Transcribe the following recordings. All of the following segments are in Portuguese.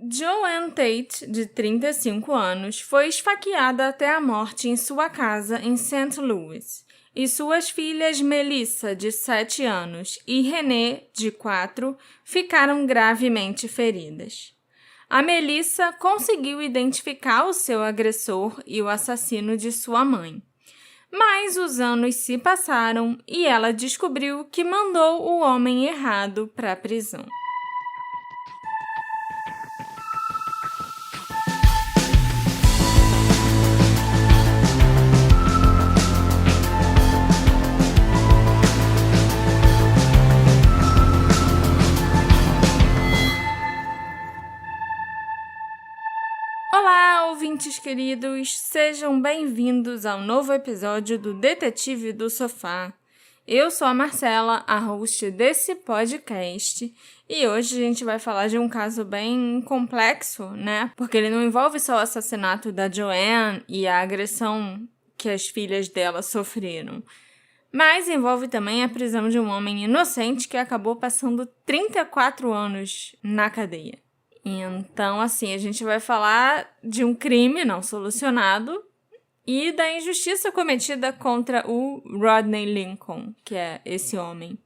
Joanne Tate, de 35 anos, foi esfaqueada até a morte em sua casa em St. Louis, e suas filhas Melissa, de 7 anos, e Renee, de 4, ficaram gravemente feridas. A Melissa conseguiu identificar o seu agressor e o assassino de sua mãe. Mas os anos se passaram e ela descobriu que mandou o homem errado para a prisão. Olá, ouvintes queridos! Sejam bem-vindos ao novo episódio do Detetive do Sofá. Eu sou a Marcela, a host desse podcast, e hoje a gente vai falar de um caso bem complexo, né? Porque ele não envolve só o assassinato da Joanne e a agressão que as filhas dela sofreram, mas envolve também a prisão de um homem inocente que acabou passando 34 anos na cadeia. Então, assim, a gente vai falar de um crime não solucionado e da injustiça cometida contra o Rodney Lincoln, que é esse homem.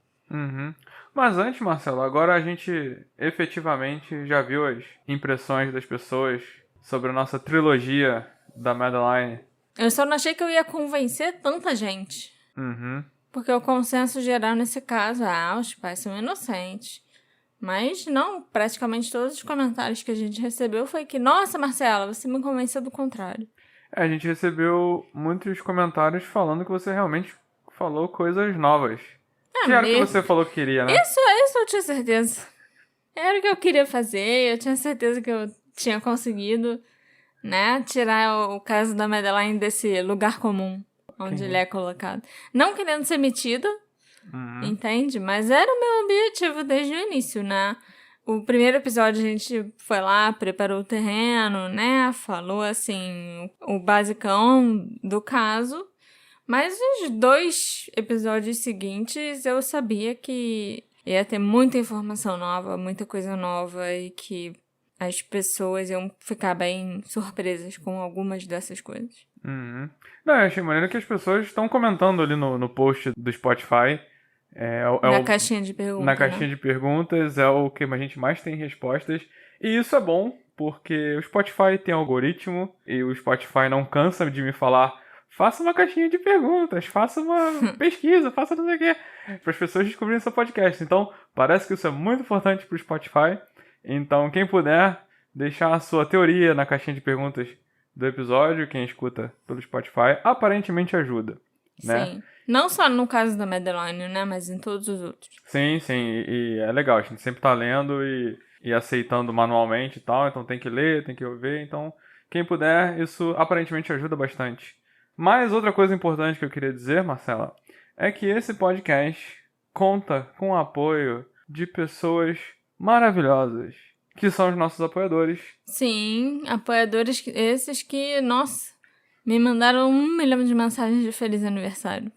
Mas antes, Marcelo, agora a gente efetivamente já viu as impressões das pessoas sobre a nossa trilogia da Madeline. Eu só não achei que eu ia convencer tanta gente. Porque o consenso geral nesse caso é os pais são inocentes. Mas não, praticamente todos os comentários que a gente recebeu foi que, nossa, Marcela, você me convenceu do contrário. A gente recebeu muitos comentários falando que você realmente falou coisas novas. Que era o que você falou que queria, né? Isso eu tinha certeza. Era o que eu queria fazer, eu tinha certeza que eu tinha conseguido, né, tirar o caso da Madeline desse lugar comum onde ele é colocado. Não querendo ser metida, entende? Mas era o meu objetivo desde o início, né? O primeiro episódio a gente foi lá, preparou o terreno, né? Falou, assim, o basicão do caso. Mas os 2 episódios seguintes eu sabia que ia ter muita informação nova, muita coisa nova e que as pessoas iam ficar bem surpresas com algumas dessas coisas. Não, eu achei maneiro que as pessoas estão comentando ali no post do Spotify. Caixinha de perguntas. Na caixinha de perguntas é o que a gente mais tem respostas. E isso é bom, porque o Spotify tem algoritmo e o Spotify não cansa de me falar: faça uma caixinha de perguntas, faça uma pesquisa, faça não sei o quê, para as pessoas descobrirem seu podcast. Então, parece que isso é muito importante para o Spotify. Então, quem puder deixar a sua teoria na caixinha de perguntas do episódio, quem escuta pelo Spotify, aparentemente ajuda, né? Sim. Não só no caso da Madeline, né? Mas em todos os outros. Sim, e é legal. A gente sempre tá lendo e aceitando manualmente e tal. Então tem que ler, tem que ouvir. Então, quem puder, isso aparentemente ajuda bastante. Mas outra coisa importante que eu queria dizer, Marcela, é que esse podcast conta com o apoio de pessoas maravilhosas, que são os nossos apoiadores. Sim, apoiadores esses que, nossa, me mandaram 1 milhão de mensagens de feliz aniversário.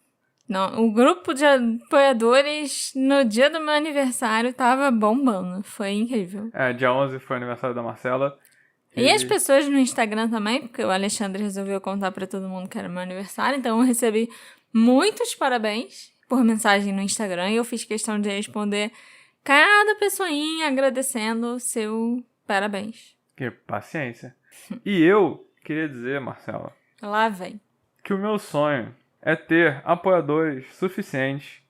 Não, o grupo de apoiadores no dia do meu aniversário tava bombando. Foi incrível. Dia 11 foi o aniversário da Marcela. E as pessoas no Instagram também, porque o Alexandre resolveu contar pra todo mundo que era meu aniversário. Então eu recebi muitos parabéns por mensagem no Instagram. E eu fiz questão de responder cada pessoinha agradecendo seu parabéns. Que paciência. E eu queria dizer, Marcela, Lá vem. que o meu sonho é ter apoiadores suficientes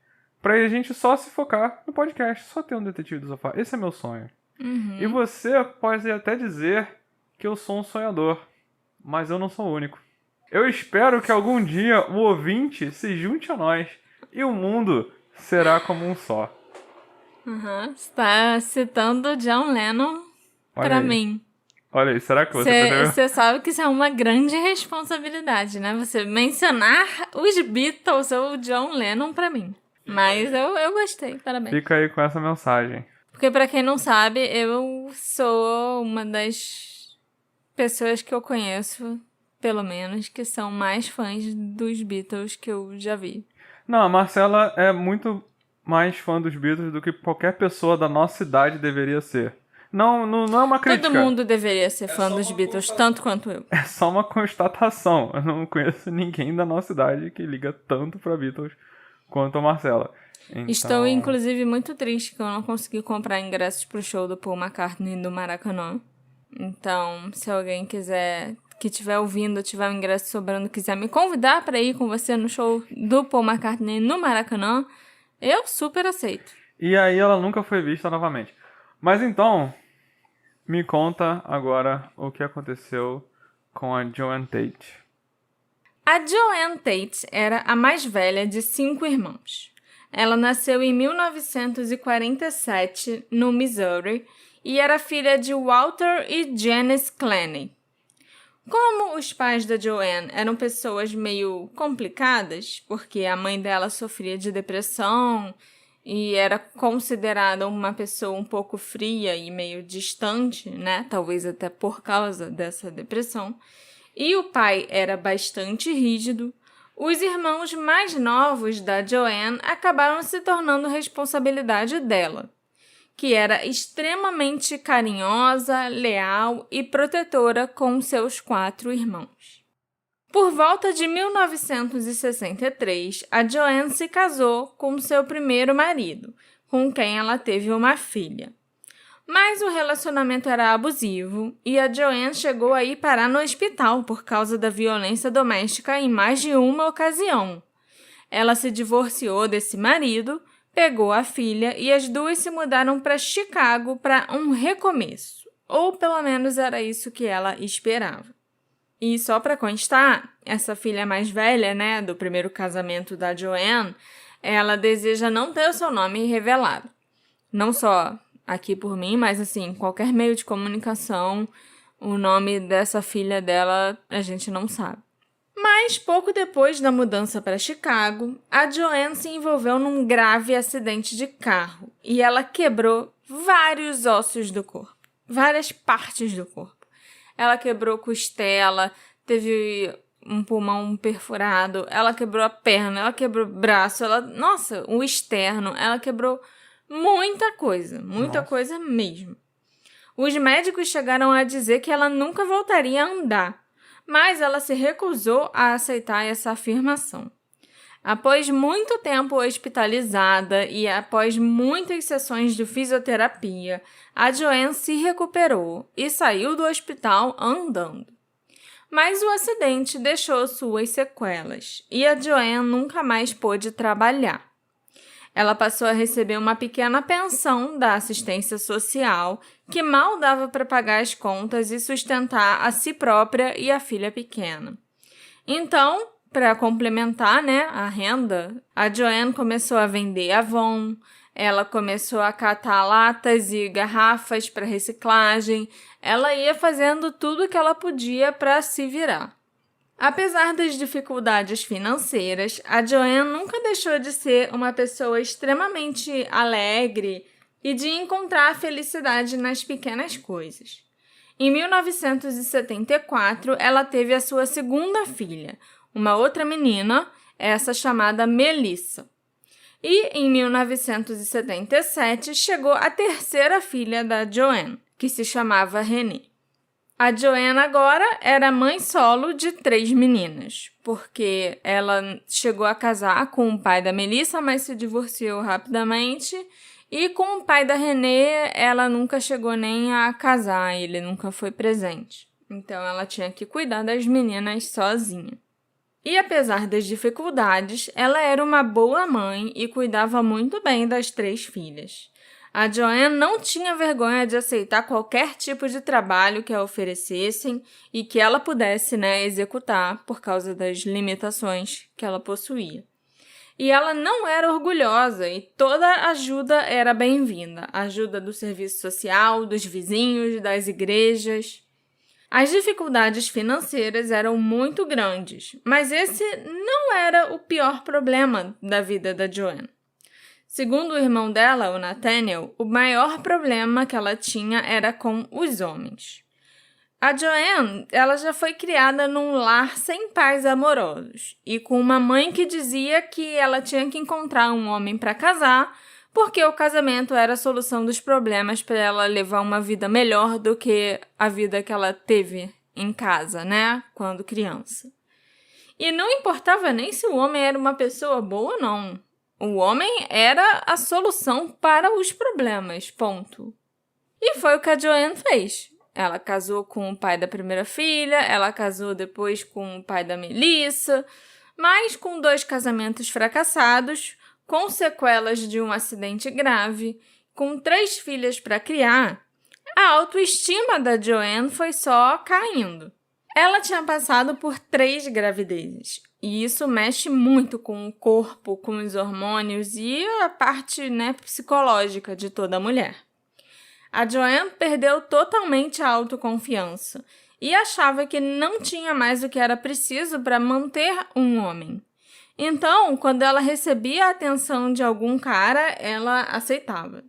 pra a gente só se focar no podcast, só ter um Detetive do Sofá. Esse é meu sonho. E você pode até dizer que eu sou um sonhador, mas eu não sou o único. Eu espero que algum dia o ouvinte se junte a nós e o mundo será como um só. Você tá citando John Lennon pra mim. Olha aí, será que você Você sabe que isso é uma grande responsabilidade, né? Você mencionar os Beatles ou o John Lennon pra mim. Mas eu gostei, parabéns. Fica aí com essa mensagem. Porque pra quem não sabe, eu sou uma das pessoas que eu conheço, pelo menos, que são mais fãs dos Beatles que eu já vi. Não, a Marcela é muito mais fã dos Beatles do que qualquer pessoa da nossa idade deveria ser. Não é uma crítica. Todo mundo deveria ser fã dos Beatles, tanto quanto eu. É só uma constatação. Eu não conheço ninguém da nossa idade que liga tanto pra Beatles quanto a Marcela. Então... Estou, inclusive, muito triste que eu não consegui comprar ingressos pro show do Paul McCartney no Maracanã. Então, se alguém quiser, que estiver ouvindo, tiver um ingresso sobrando, quiser me convidar para ir com você no show do Paul McCartney no Maracanã, eu super aceito. E aí ela nunca foi vista novamente. Mas então, me conta agora o que aconteceu com a Joan Tate. A Joan Tate era a mais velha de 5 irmãos. Ela nasceu em 1947, no Missouri, e era filha de Walter e Janice Clancy. Como os pais da Joan eram pessoas meio complicadas, porque a mãe dela sofria de depressão e era considerada uma pessoa um pouco fria e meio distante, né? Talvez até por causa dessa depressão, e o pai era bastante rígido, os irmãos mais novos da Joan acabaram se tornando responsabilidade dela, que era extremamente carinhosa, leal e protetora com seus 4 irmãos. Por volta de 1963, a Joan se casou com seu primeiro marido, com quem ela teve uma filha. Mas o relacionamento era abusivo e a Joan chegou a ir parar no hospital por causa da violência doméstica em mais de uma ocasião. Ela se divorciou desse marido, pegou a filha e as duas se mudaram para Chicago para um recomeço. Ou pelo menos era isso que ela esperava. E só para constar, essa filha mais velha, né, do primeiro casamento da Joan, ela deseja não ter o seu nome revelado. Não só aqui por mim, mas assim, qualquer meio de comunicação, o nome dessa filha dela a gente não sabe. Mas pouco depois da mudança para Chicago, a Joan se envolveu num grave acidente de carro e ela quebrou vários ossos do corpo, várias partes do corpo. Ela quebrou costela, teve um pulmão perfurado, ela quebrou a perna, ela quebrou o braço, o externo, ela quebrou muita coisa mesmo. Os médicos chegaram a dizer que ela nunca voltaria a andar, mas ela se recusou a aceitar essa afirmação. Após muito tempo hospitalizada e após muitas sessões de fisioterapia, a Joan se recuperou e saiu do hospital andando. Mas o acidente deixou suas sequelas e a Joan nunca mais pôde trabalhar. Ela passou a receber uma pequena pensão da assistência social, que mal dava para pagar as contas e sustentar a si própria e a filha pequena. Então, para complementar, a renda, a Joan começou a vender Avon, ela começou a catar latas e garrafas para reciclagem, ela ia fazendo tudo o que ela podia para se virar. Apesar das dificuldades financeiras, a Joan nunca deixou de ser uma pessoa extremamente alegre e de encontrar a felicidade nas pequenas coisas. Em 1974, ela teve a sua segunda filha, uma outra menina, essa chamada Melissa. E em 1977 chegou a terceira filha da Joan, que se chamava Renée. A Joan agora era mãe solo de 3 meninas, porque ela chegou a casar com o pai da Melissa, mas se divorciou rapidamente, e com o pai da Renée ela nunca chegou nem a casar, ele nunca foi presente. Então ela tinha que cuidar das meninas sozinha. E apesar das dificuldades, ela era uma boa mãe e cuidava muito bem das 3 filhas. A Joan não tinha vergonha de aceitar qualquer tipo de trabalho que a oferecessem e que ela pudesse, executar por causa das limitações que ela possuía. E ela não era orgulhosa e toda ajuda era bem-vinda. Ajuda do serviço social, dos vizinhos, das igrejas. As dificuldades financeiras eram muito grandes, mas esse não era o pior problema da vida da Joan. Segundo o irmão dela, o Nathaniel, o maior problema que ela tinha era com os homens. A Joan, ela já foi criada num lar sem pais amorosos e com uma mãe que dizia que ela tinha que encontrar um homem para casar porque o casamento era a solução dos problemas para ela levar uma vida melhor do que a vida que ela teve em casa, né, quando criança. E não importava nem se o homem era uma pessoa boa, não. O homem era a solução para os problemas, ponto. E foi o que a Joanne fez. Ela casou com o pai da primeira filha, ela casou depois com o pai da Melissa, mas com 2 casamentos fracassados, com sequelas de um acidente grave, com 3 filhas para criar, a autoestima da Joanne foi só caindo. Ela tinha passado por 3 gravidezes, e isso mexe muito com o corpo, com os hormônios e a parte, psicológica de toda mulher. A Joanne perdeu totalmente a autoconfiança e achava que não tinha mais o que era preciso para manter um homem. Então, quando ela recebia a atenção de algum cara, ela aceitava.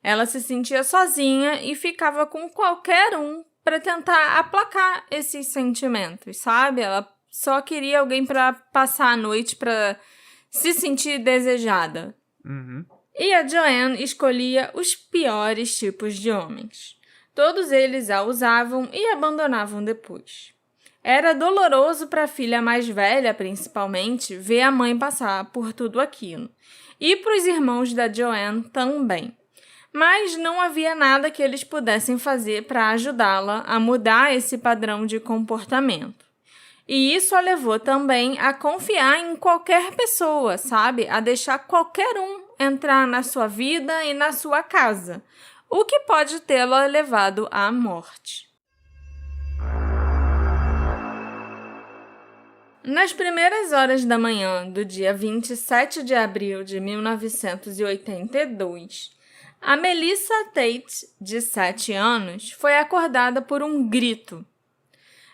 Ela se sentia sozinha e ficava com qualquer um para tentar aplacar esses sentimentos, sabe? Ela só queria alguém para passar a noite, para se sentir desejada. Uhum. E a Joanne escolhia os piores tipos de homens. Todos eles a usavam e abandonavam depois. Era doloroso para a filha mais velha, principalmente, ver a mãe passar por tudo aquilo. E para os irmãos da Joanne também. Mas não havia nada que eles pudessem fazer para ajudá-la a mudar esse padrão de comportamento. E isso a levou também a confiar em qualquer pessoa, sabe? A deixar qualquer um entrar na sua vida e na sua casa, o que pode tê-la levado à morte. Nas primeiras horas da manhã do dia 27 de abril de 1982, a Melissa Tate, de 7 anos, foi acordada por um grito.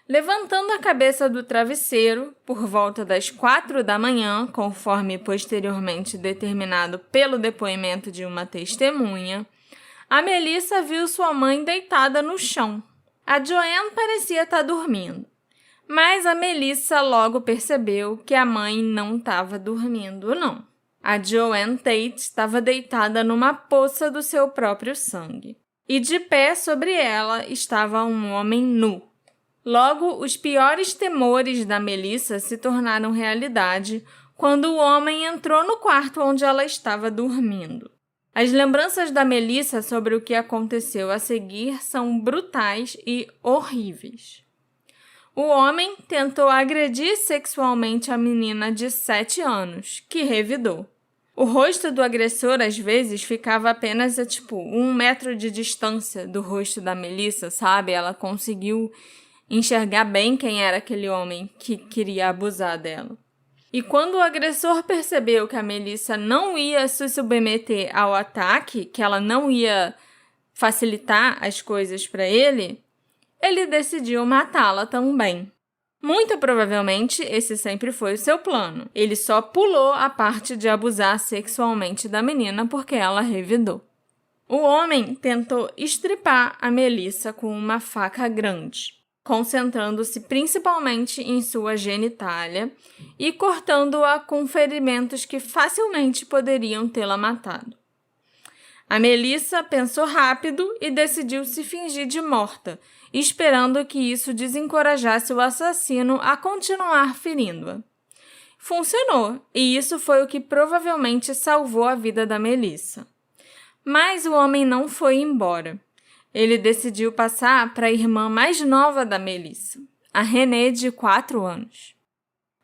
Levantando a cabeça do travesseiro, por volta das 4 da manhã, conforme posteriormente determinado pelo depoimento de uma testemunha, a Melissa viu sua mãe deitada no chão. A Joanne parecia estar dormindo, mas a Melissa logo percebeu que a mãe não estava dormindo, não. A Joanne Tate estava deitada numa poça do seu próprio sangue, e de pé sobre ela estava um homem nu. Logo, os piores temores da Melissa se tornaram realidade quando o homem entrou no quarto onde ela estava dormindo. As lembranças da Melissa sobre o que aconteceu a seguir são brutais e horríveis. O homem tentou agredir sexualmente a menina de 7 anos, que revidou. O rosto do agressor, às vezes, ficava apenas a 1 metro de distância do rosto da Melissa, sabe? Ela conseguiu enxergar bem quem era aquele homem que queria abusar dela. E quando o agressor percebeu que a Melissa não ia se submeter ao ataque, que ela não ia facilitar as coisas para ele, ele decidiu matá-la também. Muito provavelmente, esse sempre foi o seu plano. Ele só pulou a parte de abusar sexualmente da menina porque ela revidou. O homem tentou estripar a Melissa com uma faca grande, concentrando-se principalmente em sua genitália e cortando-a com ferimentos que facilmente poderiam tê-la matado. A Melissa pensou rápido e decidiu se fingir de morta, esperando que isso desencorajasse o assassino a continuar ferindo-a. Funcionou, e isso foi o que provavelmente salvou a vida da Melissa. Mas o homem não foi embora. Ele decidiu passar para a irmã mais nova da Melissa, a Renée, de 4 anos.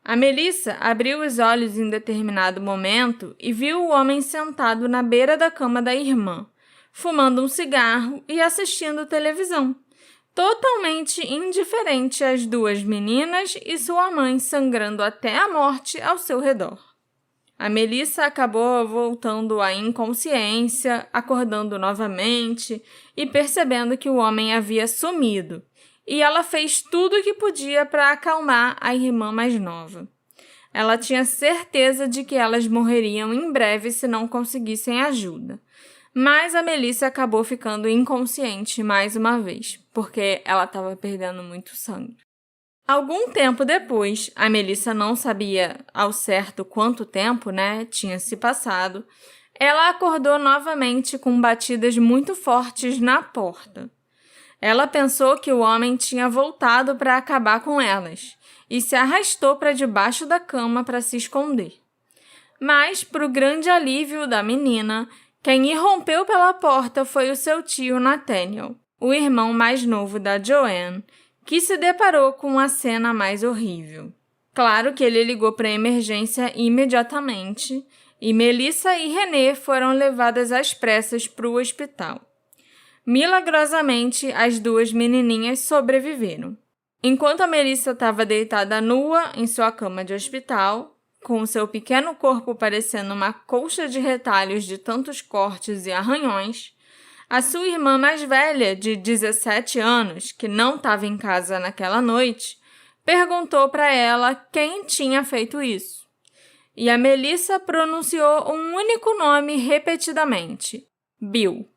A Melissa abriu os olhos em determinado momento e viu o homem sentado na beira da cama da irmã, fumando um cigarro e assistindo televisão, totalmente indiferente às 2 meninas e sua mãe sangrando até a morte ao seu redor. A Melissa acabou voltando à inconsciência, acordando novamente e percebendo que o homem havia sumido, e ela fez tudo o que podia para acalmar a irmã mais nova. Ela tinha certeza de que elas morreriam em breve se não conseguissem ajuda, mas a Melissa acabou ficando inconsciente mais uma vez, porque ela estava perdendo muito sangue. Algum tempo depois, a Melissa não sabia ao certo quanto tempo, tinha se passado, Ela acordou novamente com batidas muito fortes na porta. Ela pensou que o homem tinha voltado para acabar com elas e se arrastou para debaixo da cama para se esconder. Mas, para o grande alívio da menina, quem irrompeu pela porta foi o seu tio Nathaniel, o irmão mais novo da Joanne, que se deparou com a cena mais horrível. Claro que ele ligou para a emergência imediatamente e Melissa e Renee foram levadas às pressas para o hospital. Milagrosamente, as duas menininhas sobreviveram. Enquanto a Melissa estava deitada nua em sua cama de hospital, com seu pequeno corpo parecendo uma colcha de retalhos de tantos cortes e arranhões, a sua irmã mais velha, de 17 anos, que não estava em casa naquela noite, perguntou para ela quem tinha feito isso. E a Melissa pronunciou um único nome repetidamente: Bill.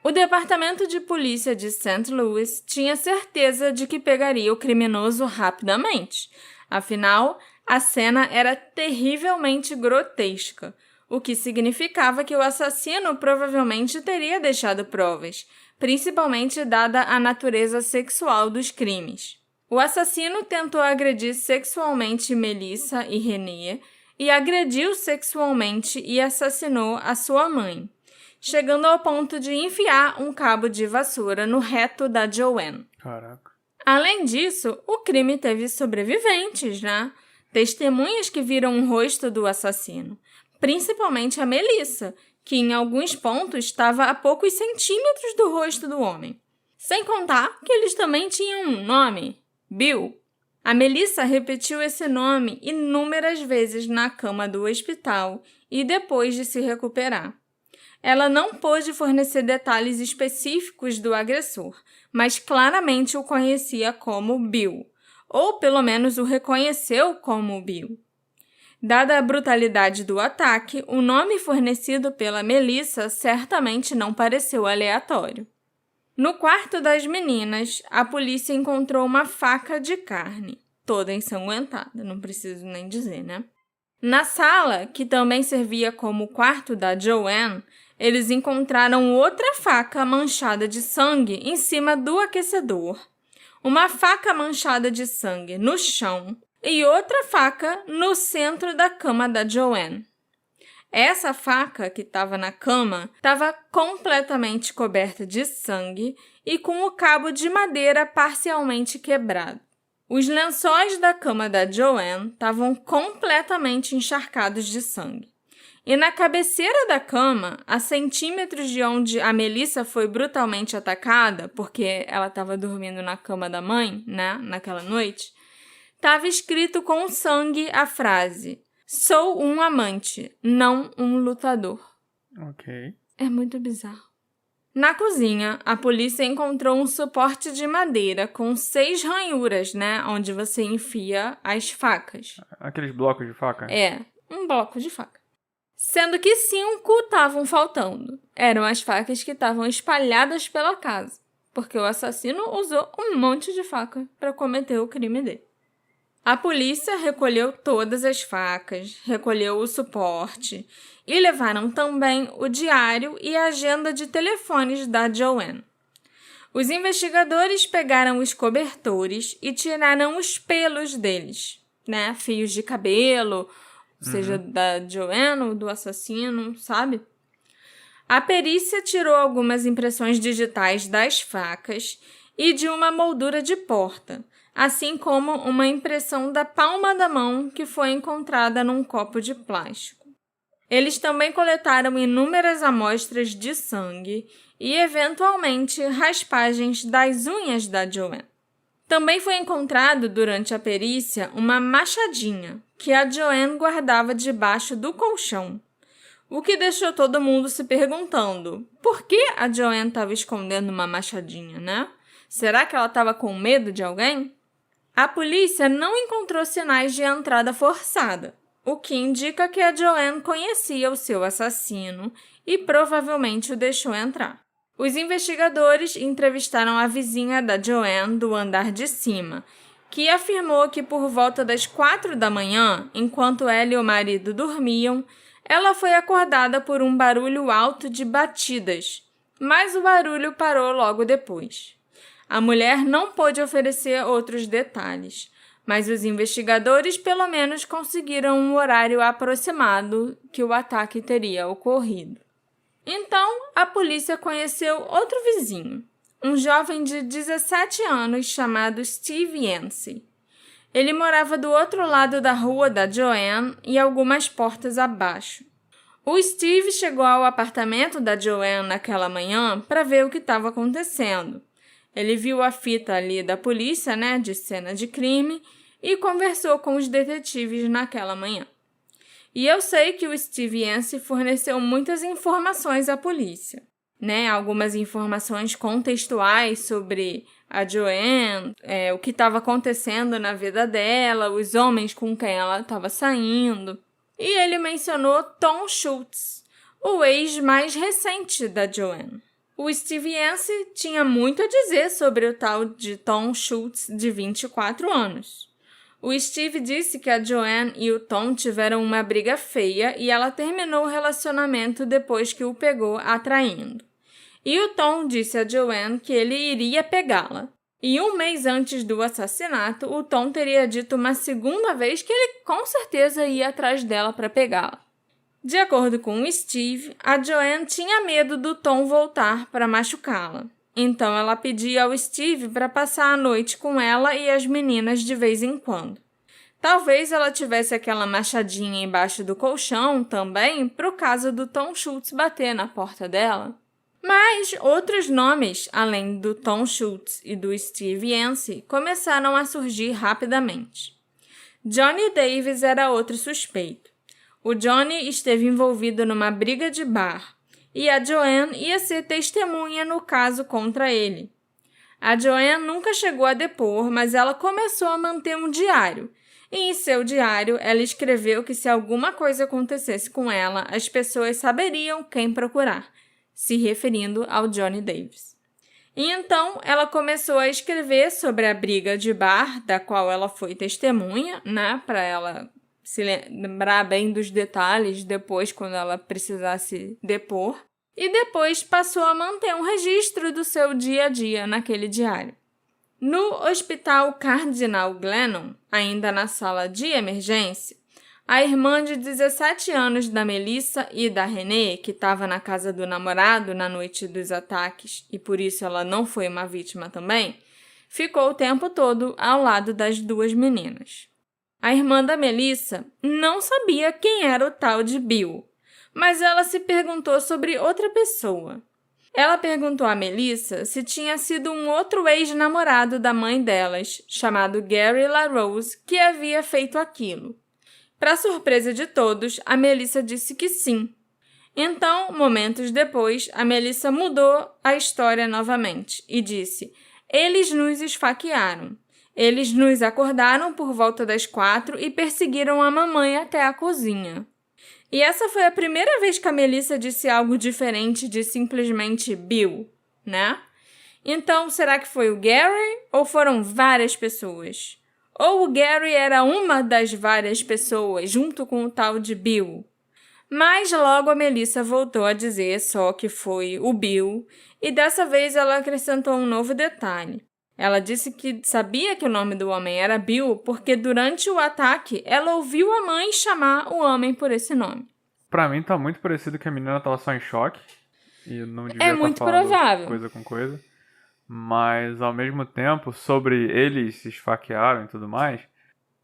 O Departamento de Polícia de St. Louis tinha certeza de que pegaria o criminoso rapidamente. Afinal, a cena era terrivelmente grotesca, o que significava que o assassino provavelmente teria deixado provas, principalmente dada a natureza sexual dos crimes. O assassino tentou agredir sexualmente Melissa e Renee e agrediu sexualmente e assassinou a sua mãe, chegando ao ponto de enfiar um cabo de vassoura no reto da Joanne. Caraca. Além disso, o crime teve sobreviventes, né? Testemunhas que viram o rosto do assassino, principalmente a Melissa, que em alguns pontos estava a poucos centímetros do rosto do homem. Sem contar que eles também tinham um nome: Bill. A Melissa repetiu esse nome inúmeras vezes na cama do hospital e depois de se recuperar. Ela não pôde fornecer detalhes específicos do agressor, mas claramente o conhecia como Bill, ou pelo menos o reconheceu como Bill. Dada a brutalidade do ataque, o nome fornecido pela Melissa certamente não pareceu aleatório. No quarto das meninas, a polícia encontrou uma faca de carne, toda ensanguentada, não preciso nem dizer, né? Na sala, que também servia como quarto da Joanne, eles encontraram outra faca manchada de sangue em cima do aquecedor, uma faca manchada de sangue no chão e outra faca no centro da cama da Joanne. Essa faca que estava na cama estava completamente coberta de sangue e com o cabo de madeira parcialmente quebrado. Os lençóis da cama da Joanne estavam completamente encharcados de sangue. E na cabeceira da cama, a centímetros de onde a Melissa foi brutalmente atacada, porque ela estava dormindo na cama da mãe, né, naquela noite, estava escrito com sangue a frase: "Sou um amante, não um lutador." Ok. É muito bizarro. Na cozinha, a polícia encontrou um suporte de madeira com 6 ranhuras, né, onde você enfia as facas. Aqueles blocos de faca? É, um bloco de faca. Sendo que 5 estavam faltando. Eram as facas que estavam espalhadas pela casa, porque o assassino usou um monte de faca para cometer o crime dele. A polícia recolheu todas as facas, recolheu o suporte e levaram também o diário e a agenda de telefones da Joanne. Os investigadores pegaram os cobertores e tiraram os pelos deles, né? Fios de cabelo, seja da Joanne ou do assassino, sabe? A perícia tirou algumas impressões digitais das facas e de uma moldura de porta, assim como uma impressão da palma da mão que foi encontrada num copo de plástico. Eles também coletaram inúmeras amostras de sangue e, eventualmente, raspagens das unhas da Joanne. Também foi encontrado, durante a perícia, uma machadinha que a Joanne guardava debaixo do colchão, o que deixou todo mundo se perguntando por que a Joanne estava escondendo uma machadinha, né? Será que ela estava com medo de alguém? A polícia não encontrou sinais de entrada forçada, o que indica que a Joanne conhecia o seu assassino e provavelmente o deixou entrar. Os investigadores entrevistaram a vizinha da Joanne do andar de cima, que afirmou que por volta das 4 da manhã, enquanto ela e o marido dormiam, ela foi acordada por um barulho alto de batidas, mas o barulho parou logo depois. A mulher não pôde oferecer outros detalhes, mas os investigadores pelo menos conseguiram um horário aproximado que o ataque teria ocorrido. Então, a polícia conheceu outro vizinho, um jovem de 17 anos chamado Steve Yancey. Ele morava do outro lado da rua da Joanne e algumas portas abaixo. O Steve chegou ao apartamento da Joanne naquela manhã para ver o que estava acontecendo. Ele viu a fita ali da polícia, de cena de crime, e conversou com os detetives naquela manhã. E eu sei que o Steve Yancey forneceu muitas informações à polícia, algumas informações contextuais sobre a Joanne, o que estava acontecendo na vida dela, os homens com quem ela estava saindo. E ele mencionou Tom Schultz, o ex mais recente da Joanne. O Steve Yancey tinha muito a dizer sobre o tal de Tom Schultz, de 24 anos. O Steve disse que a Joanne e o Tom tiveram uma briga feia e ela terminou o relacionamento depois que o pegou atraindo. E o Tom disse a Joanne que ele iria pegá-la. E um mês antes do assassinato, o Tom teria dito uma segunda vez que ele com certeza ia atrás dela para pegá-la. De acordo com o Steve, a Joanne tinha medo do Tom voltar para machucá-la. Então ela pedia ao Steve para passar a noite com ela e as meninas de vez em quando. Talvez ela tivesse aquela machadinha embaixo do colchão também, pro caso do Tom Schultz bater na porta dela. Mas outros nomes, além do Tom Schultz e do Steve Yancey, começaram a surgir rapidamente. Johnny Davis era outro suspeito. O Johnny esteve envolvido numa briga de bar e a Joanne ia ser testemunha no caso contra ele. A Joanne nunca chegou a depor, mas ela começou a manter um diário. E em seu diário, ela escreveu que se alguma coisa acontecesse com ela, as pessoas saberiam quem procurar, se referindo ao Johnny Davis. E então, ela começou a escrever sobre a briga de bar, da qual ela foi testemunha, para ela se lembrar bem dos detalhes depois, quando ela precisasse depor. E depois passou a manter um registro do seu dia a dia naquele diário. No Hospital Cardinal Glennon, ainda na sala de emergência, a irmã de 17 anos da Melissa e da Renee, que estava na casa do namorado na noite dos ataques e por isso ela não foi uma vítima também, ficou o tempo todo ao lado das duas meninas. A irmã da Melissa não sabia quem era o tal de Bill, mas ela se perguntou sobre outra pessoa. Ela perguntou a Melissa se tinha sido um outro ex-namorado da mãe delas, chamado Gary LaRose, que havia feito aquilo. Para surpresa de todos, a Melissa disse que sim. Então, momentos depois, a Melissa mudou a história novamente e disse: eles nos esfaquearam. Eles nos acordaram por volta das 4 e perseguiram a mamãe até a cozinha. E essa foi a primeira vez que a Melissa disse algo diferente de simplesmente Bill, Então, será que foi o Gary ou foram várias pessoas? Ou o Gary era uma das várias pessoas, junto com o tal de Bill? Mas logo a Melissa voltou a dizer só que foi o Bill, e dessa vez ela acrescentou um novo detalhe. Ela disse que sabia que o nome do homem era Bill porque durante o ataque ela ouviu a mãe chamar o homem por esse nome. Pra mim tá muito parecido que a menina tava só em choque e não devia estar muito falando provável. coisa com coisa. Mas ao mesmo tempo, sobre eles se esfaquearam e tudo mais,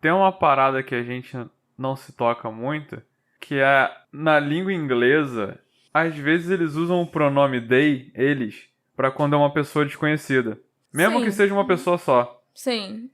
tem uma parada que a gente não se toca muito, que é na língua inglesa, às vezes eles usam o pronome they, eles, pra quando é uma pessoa desconhecida. Mesmo Sim. que seja uma pessoa só. Sim,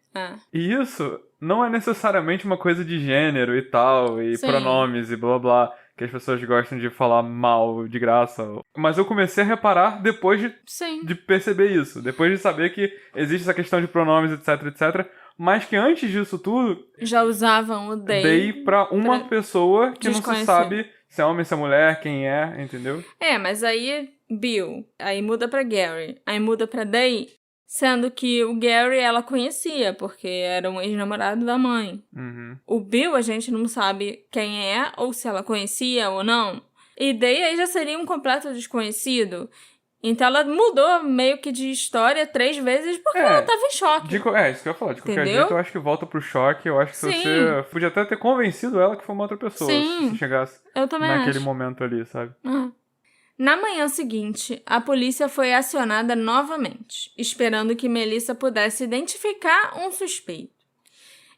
E isso não é necessariamente uma coisa de gênero e tal, e Sim. pronomes e blá blá, que as pessoas gostam de falar mal, de graça. Mas eu comecei a reparar depois de perceber isso. Depois de saber que existe essa questão de pronomes, etc, etc. Mas que antes disso tudo... já usavam o they pra uma pessoa que não se sabe se é homem, se é mulher, quem é, entendeu? Mas aí Bill, aí muda pra Gary, aí muda pra they. Sendo que o Gary ela conhecia, porque era um ex-namorado da mãe. Uhum. O Bill a gente não sabe quem é, ou se ela conhecia ou não. E daí aí já seria um completo desconhecido. Então ela mudou meio que de história 3 vezes porque ela tava em choque. Isso que eu ia falar. De qualquer Entendeu? jeito, eu acho que volta pro choque. Eu acho que se Sim. você podia até ter convencido ela que foi uma outra pessoa. Sim. Se chegasse Eu também naquele acho. momento ali, sabe? Na manhã seguinte, a polícia foi acionada novamente, esperando que Melissa pudesse identificar um suspeito.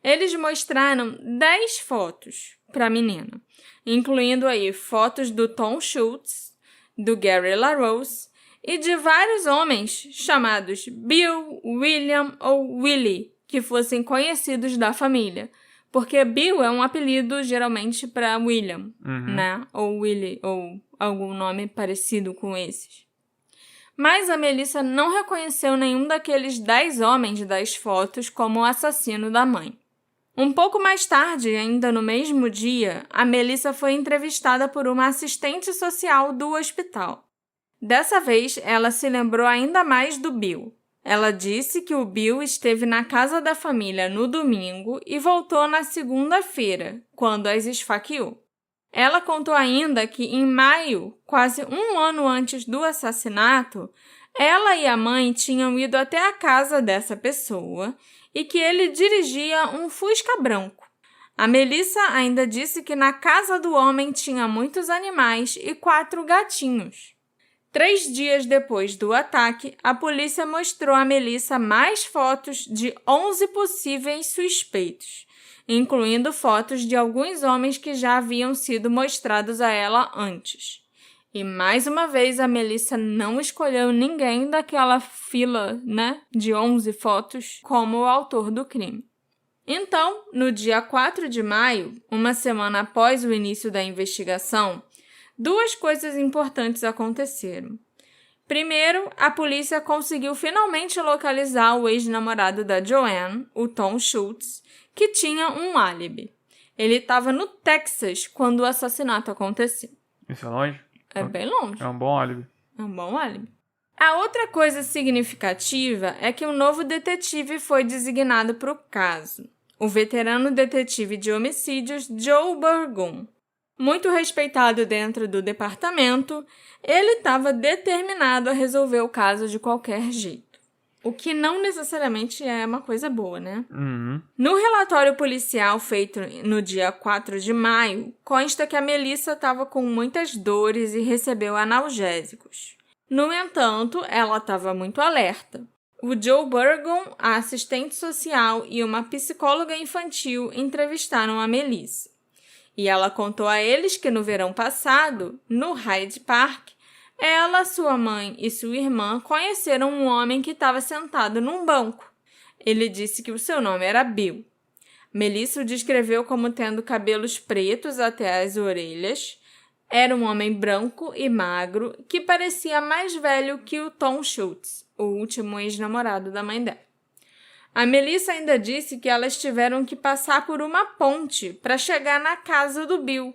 Eles mostraram 10 fotos para a menina, incluindo aí fotos do Tom Schultz, do Gary LaRose e de vários homens chamados Bill, William ou Willie, que fossem conhecidos da família. Porque Bill é um apelido geralmente para William, né? Ou Willie, ou algum nome parecido com esses. Mas a Melissa não reconheceu nenhum daqueles 10 homens das fotos como o assassino da mãe. Um pouco mais tarde, ainda no mesmo dia, a Melissa foi entrevistada por uma assistente social do hospital. Dessa vez, ela se lembrou ainda mais do Bill. Ela disse que o Bill esteve na casa da família no domingo e voltou na segunda-feira, quando as esfaqueou. Ela contou ainda que, em maio, quase um ano antes do assassinato, ela e a mãe tinham ido até a casa dessa pessoa e que ele dirigia um Fusca branco. A Melissa ainda disse que na casa do homem tinha muitos animais e 4 gatinhos. 3 dias depois do ataque, a polícia mostrou a Melissa mais fotos de 11 possíveis suspeitos, incluindo fotos de alguns homens que já haviam sido mostrados a ela antes. E mais uma vez a Melissa não escolheu ninguém daquela fila, de 11 fotos como o autor do crime. Então, no dia 4 de maio, uma semana após o início da investigação, 2 coisas importantes aconteceram. Primeiro, a polícia conseguiu finalmente localizar o ex-namorado da Joanne, o Tom Schultz, que tinha um álibi. Ele estava no Texas quando o assassinato aconteceu. Isso é longe? É bem longe. É um bom álibi. É um bom álibi. A outra coisa significativa é que um novo detetive foi designado para o caso. O veterano detetive de homicídios Joe Burgum. Muito respeitado dentro do departamento, ele estava determinado a resolver o caso de qualquer jeito. O que não necessariamente é uma coisa boa, né? No relatório policial feito no dia 4 de maio, consta que a Melissa estava com muitas dores e recebeu analgésicos. No entanto, ela estava muito alerta. O Joe Burgum, a assistente social e uma psicóloga infantil entrevistaram a Melissa. E ela contou a eles que no verão passado, no Hyde Park, ela, sua mãe e sua irmã conheceram um homem que estava sentado num banco. Ele disse que o seu nome era Bill. Melissa o descreveu como tendo cabelos pretos até as orelhas. Era um homem branco e magro que parecia mais velho que o Tom Schultz, o último ex-namorado da mãe dela. A Melissa ainda disse que elas tiveram que passar por uma ponte para chegar na casa do Bill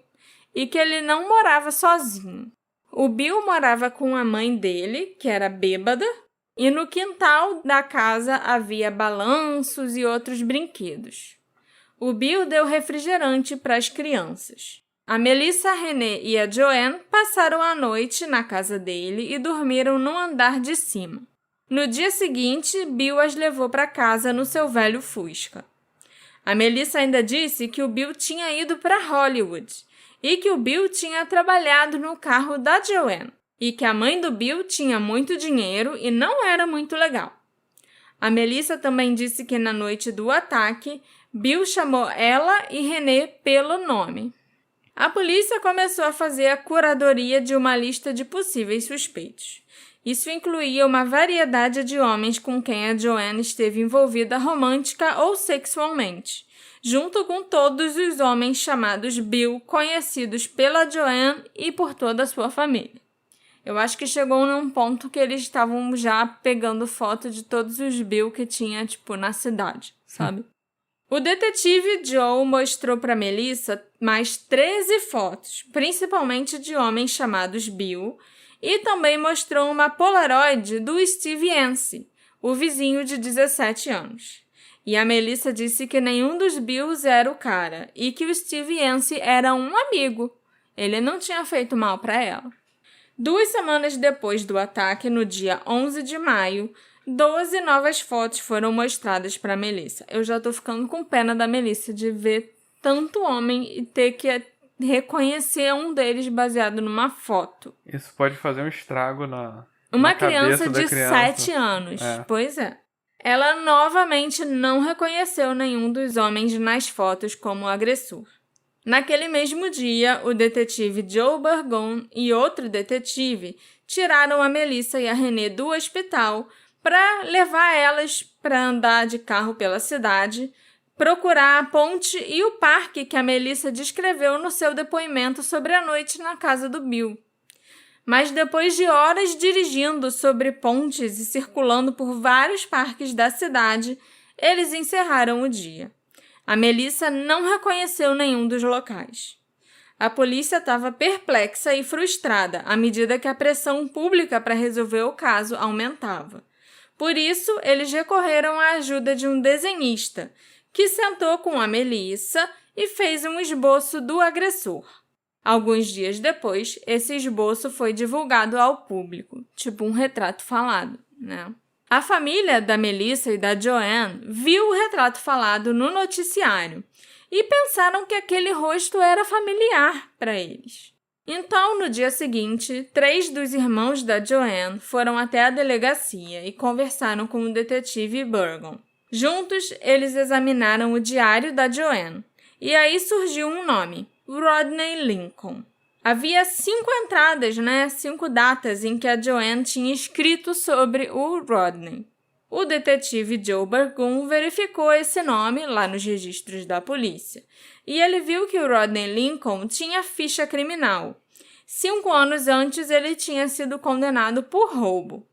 e que ele não morava sozinho. O Bill morava com a mãe dele, que era bêbada, e no quintal da casa havia balanços e outros brinquedos. O Bill deu refrigerante para as crianças. A Melissa, a Renee e a Joanne passaram a noite na casa dele e dormiram no andar de cima. No dia seguinte, Bill as levou para casa no seu velho Fusca. A Melissa ainda disse que o Bill tinha ido para Hollywood e que o Bill tinha trabalhado no carro da Joanne e que a mãe do Bill tinha muito dinheiro e não era muito legal. A Melissa também disse que na noite do ataque, Bill chamou ela e Renee pelo nome. A polícia começou a fazer a curadoria de uma lista de possíveis suspeitos. Isso incluía uma variedade de homens com quem a Joanne esteve envolvida romântica ou sexualmente, junto com todos os homens chamados Bill, conhecidos pela Joanne e por toda a sua família. Eu acho que chegou num ponto que eles estavam já pegando foto de todos os Bill que tinha, na cidade, sabe? O detetive Joe mostrou para Melissa mais 13 fotos, principalmente de homens chamados Bill, e também mostrou uma Polaroid do Steve Yancey, o vizinho de 17 anos. E a Melissa disse que nenhum dos Bills era o cara e que o Steve Yancey era um amigo. Ele não tinha feito mal para ela. 2 semanas depois do ataque, no dia 11 de maio, 12 novas fotos foram mostradas para Melissa. Eu já tô ficando com pena da Melissa de ver tanto homem e ter que reconhecer um deles baseado numa foto. Isso pode fazer um estrago Uma na criança cabeça da de criança. 7 anos. Pois é. Ela novamente não reconheceu nenhum dos homens nas fotos como agressor. Naquele mesmo dia, o detetive Joe Burgon e outro detetive tiraram a Melissa e a Renee do hospital para levar elas para andar de carro pela cidade, procurar a ponte e o parque que a Melissa descreveu no seu depoimento sobre a noite na casa do Bill. Mas depois de horas dirigindo sobre pontes e circulando por vários parques da cidade, eles encerraram o dia. A Melissa não reconheceu nenhum dos locais. A polícia estava perplexa e frustrada à medida que a pressão pública para resolver o caso aumentava. Por isso, eles recorreram à ajuda de um desenhista, que sentou com a Melissa e fez um esboço do agressor. Alguns dias depois, esse esboço foi divulgado ao público, tipo um retrato falado, né? A família da Melissa e da Joanne viu o retrato falado no noticiário e pensaram que aquele rosto era familiar para eles. Então, no dia seguinte, 3 dos irmãos da Joanne foram até a delegacia e conversaram com o detetive Burgon. Juntos, eles examinaram o diário da Joanne e aí surgiu um nome: Rodney Lincoln. Havia 5 entradas, 5 datas em que a Joanne tinha escrito sobre o Rodney. O detetive Joe Burgon verificou esse nome lá nos registros da polícia e ele viu que o Rodney Lincoln tinha ficha criminal. 5 anos antes, ele tinha sido condenado por roubo.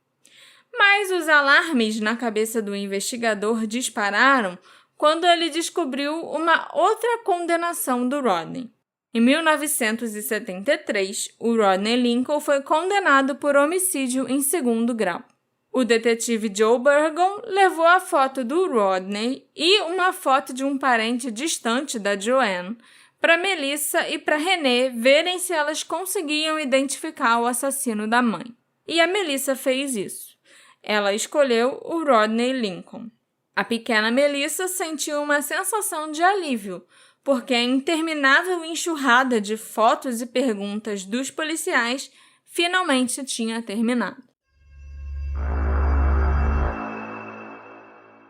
Mas os alarmes na cabeça do investigador dispararam quando ele descobriu uma outra condenação do Rodney. Em 1973, o Rodney Lincoln foi condenado por homicídio em 2º grau. O detetive Joe Burgon levou a foto do Rodney e uma foto de um parente distante da Joanne para Melissa e para Renee verem se elas conseguiam identificar o assassino da mãe. E a Melissa fez isso. Ela escolheu o Rodney Lincoln. A pequena Melissa sentiu uma sensação de alívio, porque a interminável enxurrada de fotos e perguntas dos policiais finalmente tinha terminado.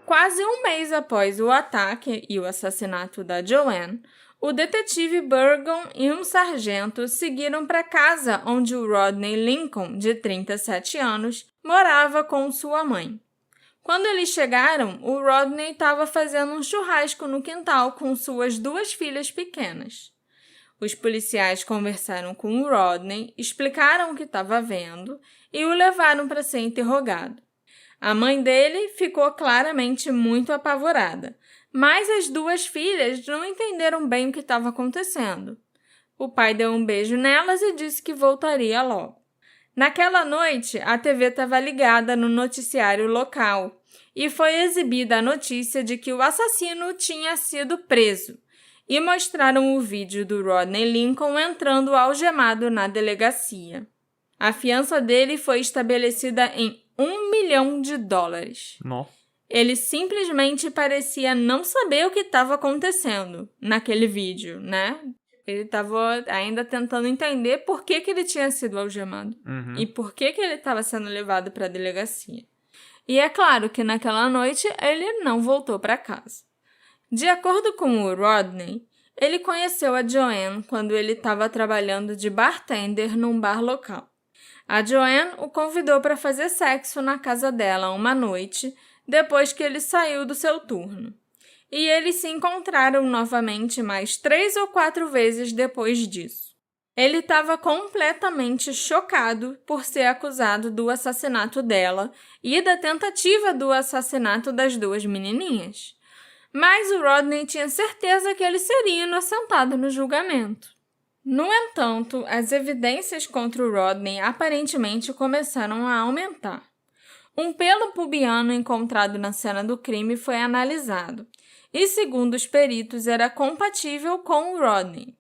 Quase um mês após o ataque e o assassinato da Joanne, o detetive Burgon e um sargento seguiram para a casa onde o Rodney Lincoln, de 37 anos, morava com sua mãe. Quando eles chegaram, o Rodney estava fazendo um churrasco no quintal com suas 2 filhas pequenas. Os policiais conversaram com o Rodney, explicaram o que estava vendo e o levaram para ser interrogado. A mãe dele ficou claramente muito apavorada, mas as 2 filhas não entenderam bem o que estava acontecendo. O pai deu um beijo nelas e disse que voltaria logo. Naquela noite, a TV estava ligada no noticiário local e foi exibida a notícia de que o assassino tinha sido preso e mostraram o vídeo do Rodney Lincoln entrando algemado na delegacia. A fiança dele foi estabelecida em $1 milhão. Nossa. Ele simplesmente parecia não saber o que estava acontecendo naquele vídeo, né? Ele estava ainda tentando entender por que ele tinha sido algemado e por que ele estava sendo levado para a delegacia. E é claro que naquela noite ele não voltou para casa. De acordo com o Rodney, ele conheceu a Joanne quando ele estava trabalhando de bartender num bar local. A Joanne o convidou para fazer sexo na casa dela uma noite, depois que ele saiu do seu turno. E eles se encontraram novamente mais 3 ou 4 vezes depois disso. Ele estava completamente chocado por ser acusado do assassinato dela e da tentativa do assassinato das 2 menininhas. Mas o Rodney tinha certeza que ele seria inocentado no julgamento. No entanto, as evidências contra o Rodney aparentemente começaram a aumentar. Um pelo pubiano encontrado na cena do crime foi analisado e, segundo os peritos, era compatível com o Rodney.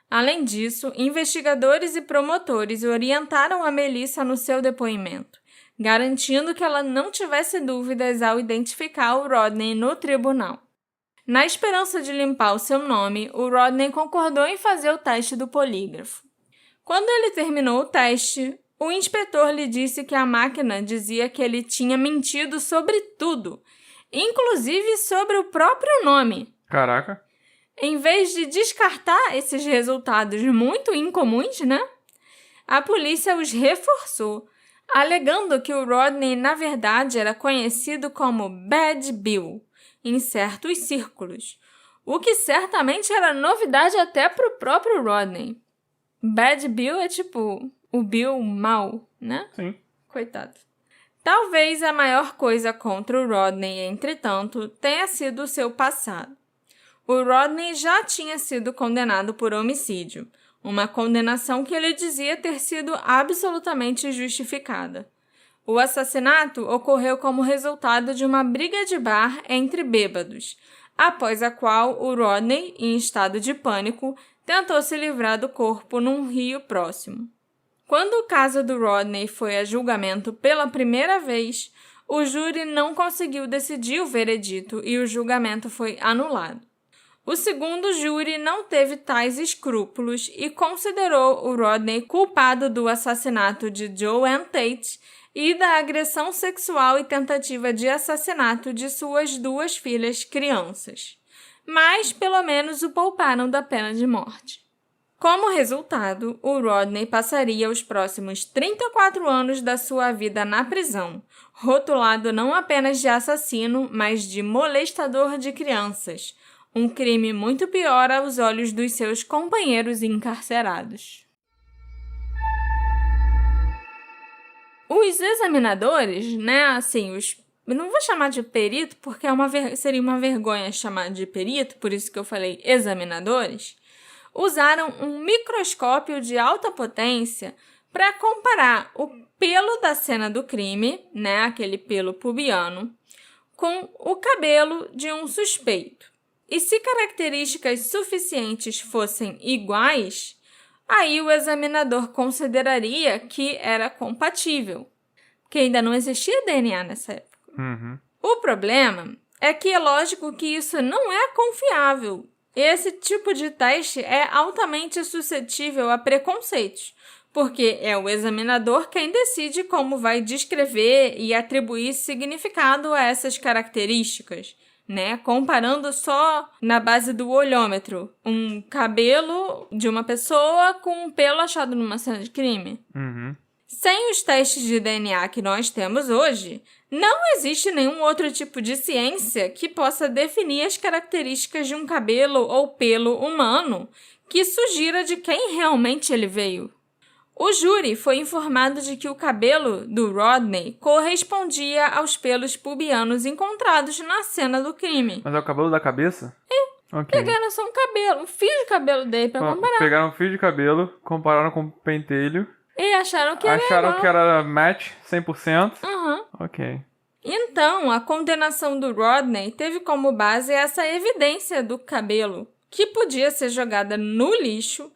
Além disso, investigadores e promotores orientaram a Melissa no seu depoimento, garantindo que ela não tivesse dúvidas ao identificar o Rodney no tribunal. Na esperança de limpar o seu nome, o Rodney concordou em fazer o teste do polígrafo. Quando ele terminou o teste, o inspetor lhe disse que a máquina dizia que ele tinha mentido sobre tudo, inclusive sobre o próprio nome. Caraca. Em vez de descartar esses resultados muito incomuns, a polícia os reforçou, alegando que o Rodney, na verdade, era conhecido como Bad Bill em certos círculos, o que certamente era novidade até para o próprio Rodney. Bad Bill é tipo o Bill mau, né? Sim. Coitado. Talvez a maior coisa contra o Rodney, entretanto, tenha sido o seu passado. O Rodney já tinha sido condenado por homicídio, uma condenação que ele dizia ter sido absolutamente justificada. O assassinato ocorreu como resultado de uma briga de bar entre bêbados, após a qual o Rodney, em estado de pânico, tentou se livrar do corpo num rio próximo. Quando o caso do Rodney foi a julgamento pela primeira vez, o júri não conseguiu decidir o veredito e o julgamento foi anulado. O segundo júri não teve tais escrúpulos e considerou o Rodney culpado do assassinato de Joanne Tate e da agressão sexual e tentativa de assassinato de suas 2 filhas crianças. Mas, pelo menos, o pouparam da pena de morte. Como resultado, o Rodney passaria os próximos 34 anos da sua vida na prisão, rotulado não apenas de assassino, mas de molestador de crianças, um crime muito pior aos olhos dos seus companheiros encarcerados. Os examinadores, eu não vou chamar de perito porque seria uma vergonha chamar de perito, por isso que eu falei examinadores, usaram um microscópio de alta potência para comparar o pelo da cena do crime, aquele pelo pubiano, com o cabelo de um suspeito. E se características suficientes fossem iguais, aí o examinador consideraria que era compatível, porque ainda não existia DNA nessa época. Uhum. O problema é que é lógico que isso não é confiável. Esse tipo de teste é altamente suscetível a preconceitos, porque é o examinador quem decide como vai descrever e atribuir significado a essas características, comparando só na base do olhômetro um cabelo de uma pessoa com um pelo achado numa cena de crime. Uhum. Sem os testes de DNA que nós temos hoje, não existe nenhum outro tipo de ciência que possa definir as características de um cabelo ou pelo humano que sugira de quem realmente ele veio. O júri foi informado de que o cabelo do Rodney correspondia aos pelos pubianos encontrados na cena do crime. Mas é o cabelo da cabeça? Ok. Pegaram só um fio de cabelo dele pra comparar. Pegaram um fio de cabelo, compararam com o pentelho. E acharam que era igual. Que era match 100%? Uhum. Ok. Então, a condenação do Rodney teve como base essa evidência do cabelo, que podia ser jogada no lixo,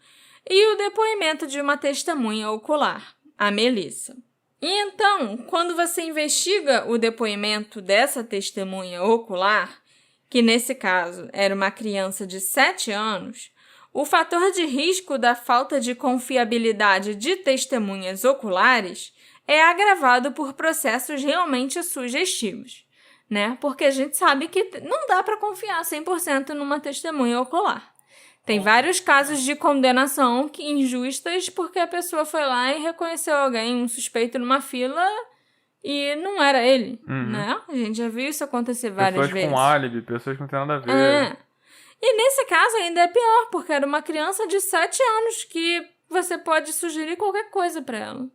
e o depoimento de uma testemunha ocular, a Melissa. E então, quando você investiga o depoimento dessa testemunha ocular, que nesse caso era uma criança de 7 anos, o fator de risco da falta de confiabilidade de testemunhas oculares é agravado por processos realmente sugestivos, Porque a gente sabe que não dá para confiar 100% numa testemunha ocular. Tem vários casos de condenação injustas porque a pessoa foi lá e reconheceu alguém, um suspeito numa fila, e não era ele, A gente já viu isso acontecer várias vezes. Pessoas com álibi, pessoas que não tem nada a ver. E nesse caso ainda é pior, porque era uma criança de 7 anos que você pode sugerir qualquer coisa para ela.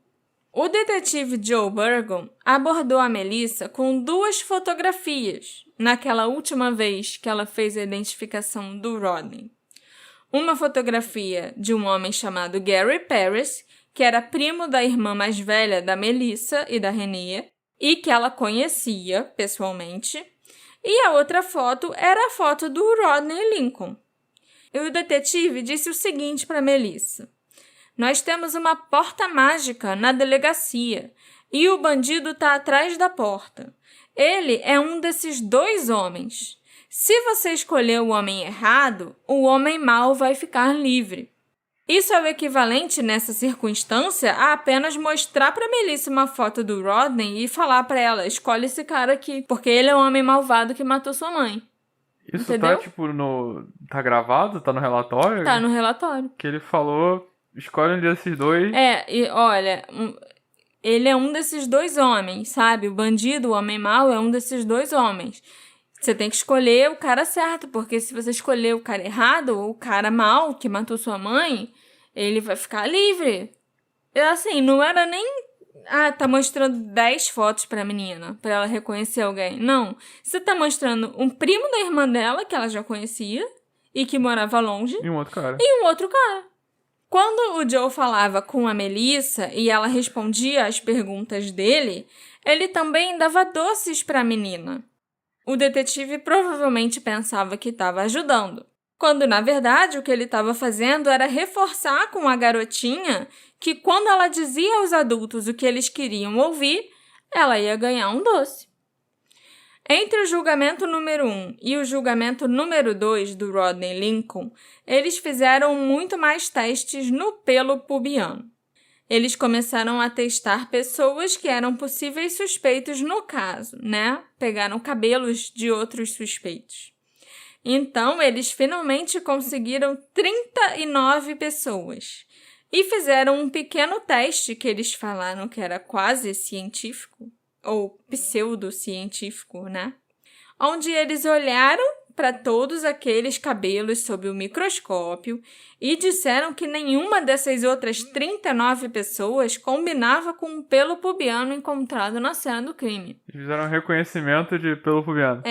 O detetive Joe Burgon abordou a Melissa com 2 fotografias naquela última vez que ela fez a identificação do Rodney. Uma fotografia de um homem chamado Gary Paris, que era primo da irmã mais velha da Melissa e da Renia, e que ela conhecia pessoalmente, e a outra foto era a foto do Rodney Lincoln. E o detetive disse o seguinte para Melissa: nós temos uma porta mágica na delegacia e o bandido está atrás da porta. Ele é um desses 2 homens. Se você escolher o homem errado, o homem mau vai ficar livre. Isso é o equivalente, nessa circunstância, a apenas mostrar para Melissa uma foto do Rodney e falar para ela: escolhe esse cara aqui, porque ele é o homem malvado que matou sua mãe. Isso Entendeu? tá, tipo, Tá gravado? Tá no relatório? Tá no relatório. Que ele falou, escolhe um desses 2. E olha, ele é um desses 2 homens, sabe? O bandido, o homem mau, é um desses 2 homens. Você tem que escolher o cara certo, porque se você escolher o cara errado, ou o cara mau que matou sua mãe, ele vai ficar livre. Assim, não era nem... tá mostrando 10 fotos pra menina, pra ela reconhecer alguém. Não. Você tá mostrando um primo da irmã dela, que ela já conhecia, e que morava longe. E um outro cara. E um outro cara. Quando o Joe falava com a Melissa e ela respondia às perguntas dele, ele também dava doces pra menina. O detetive provavelmente pensava que estava ajudando, quando, na verdade, o que ele estava fazendo era reforçar com a garotinha que, quando ela dizia aos adultos o que eles queriam ouvir, ela ia ganhar um doce. Entre o julgamento número 1 e o julgamento número 2 do Rodney Lincoln, eles fizeram muito mais testes no pelo pubiano. Eles começaram a testar pessoas que eram possíveis suspeitos no caso, né? Pegaram cabelos de outros suspeitos. Então, eles finalmente conseguiram 39 pessoas e fizeram um pequeno teste que eles falaram que era quase científico, ou pseudocientífico, né? Onde eles olharam para todos aqueles cabelos sob o microscópio e disseram que nenhuma dessas outras 39 pessoas combinava com o pelo pubiano encontrado na cena do crime. Fizeram um reconhecimento de pelo pubiano.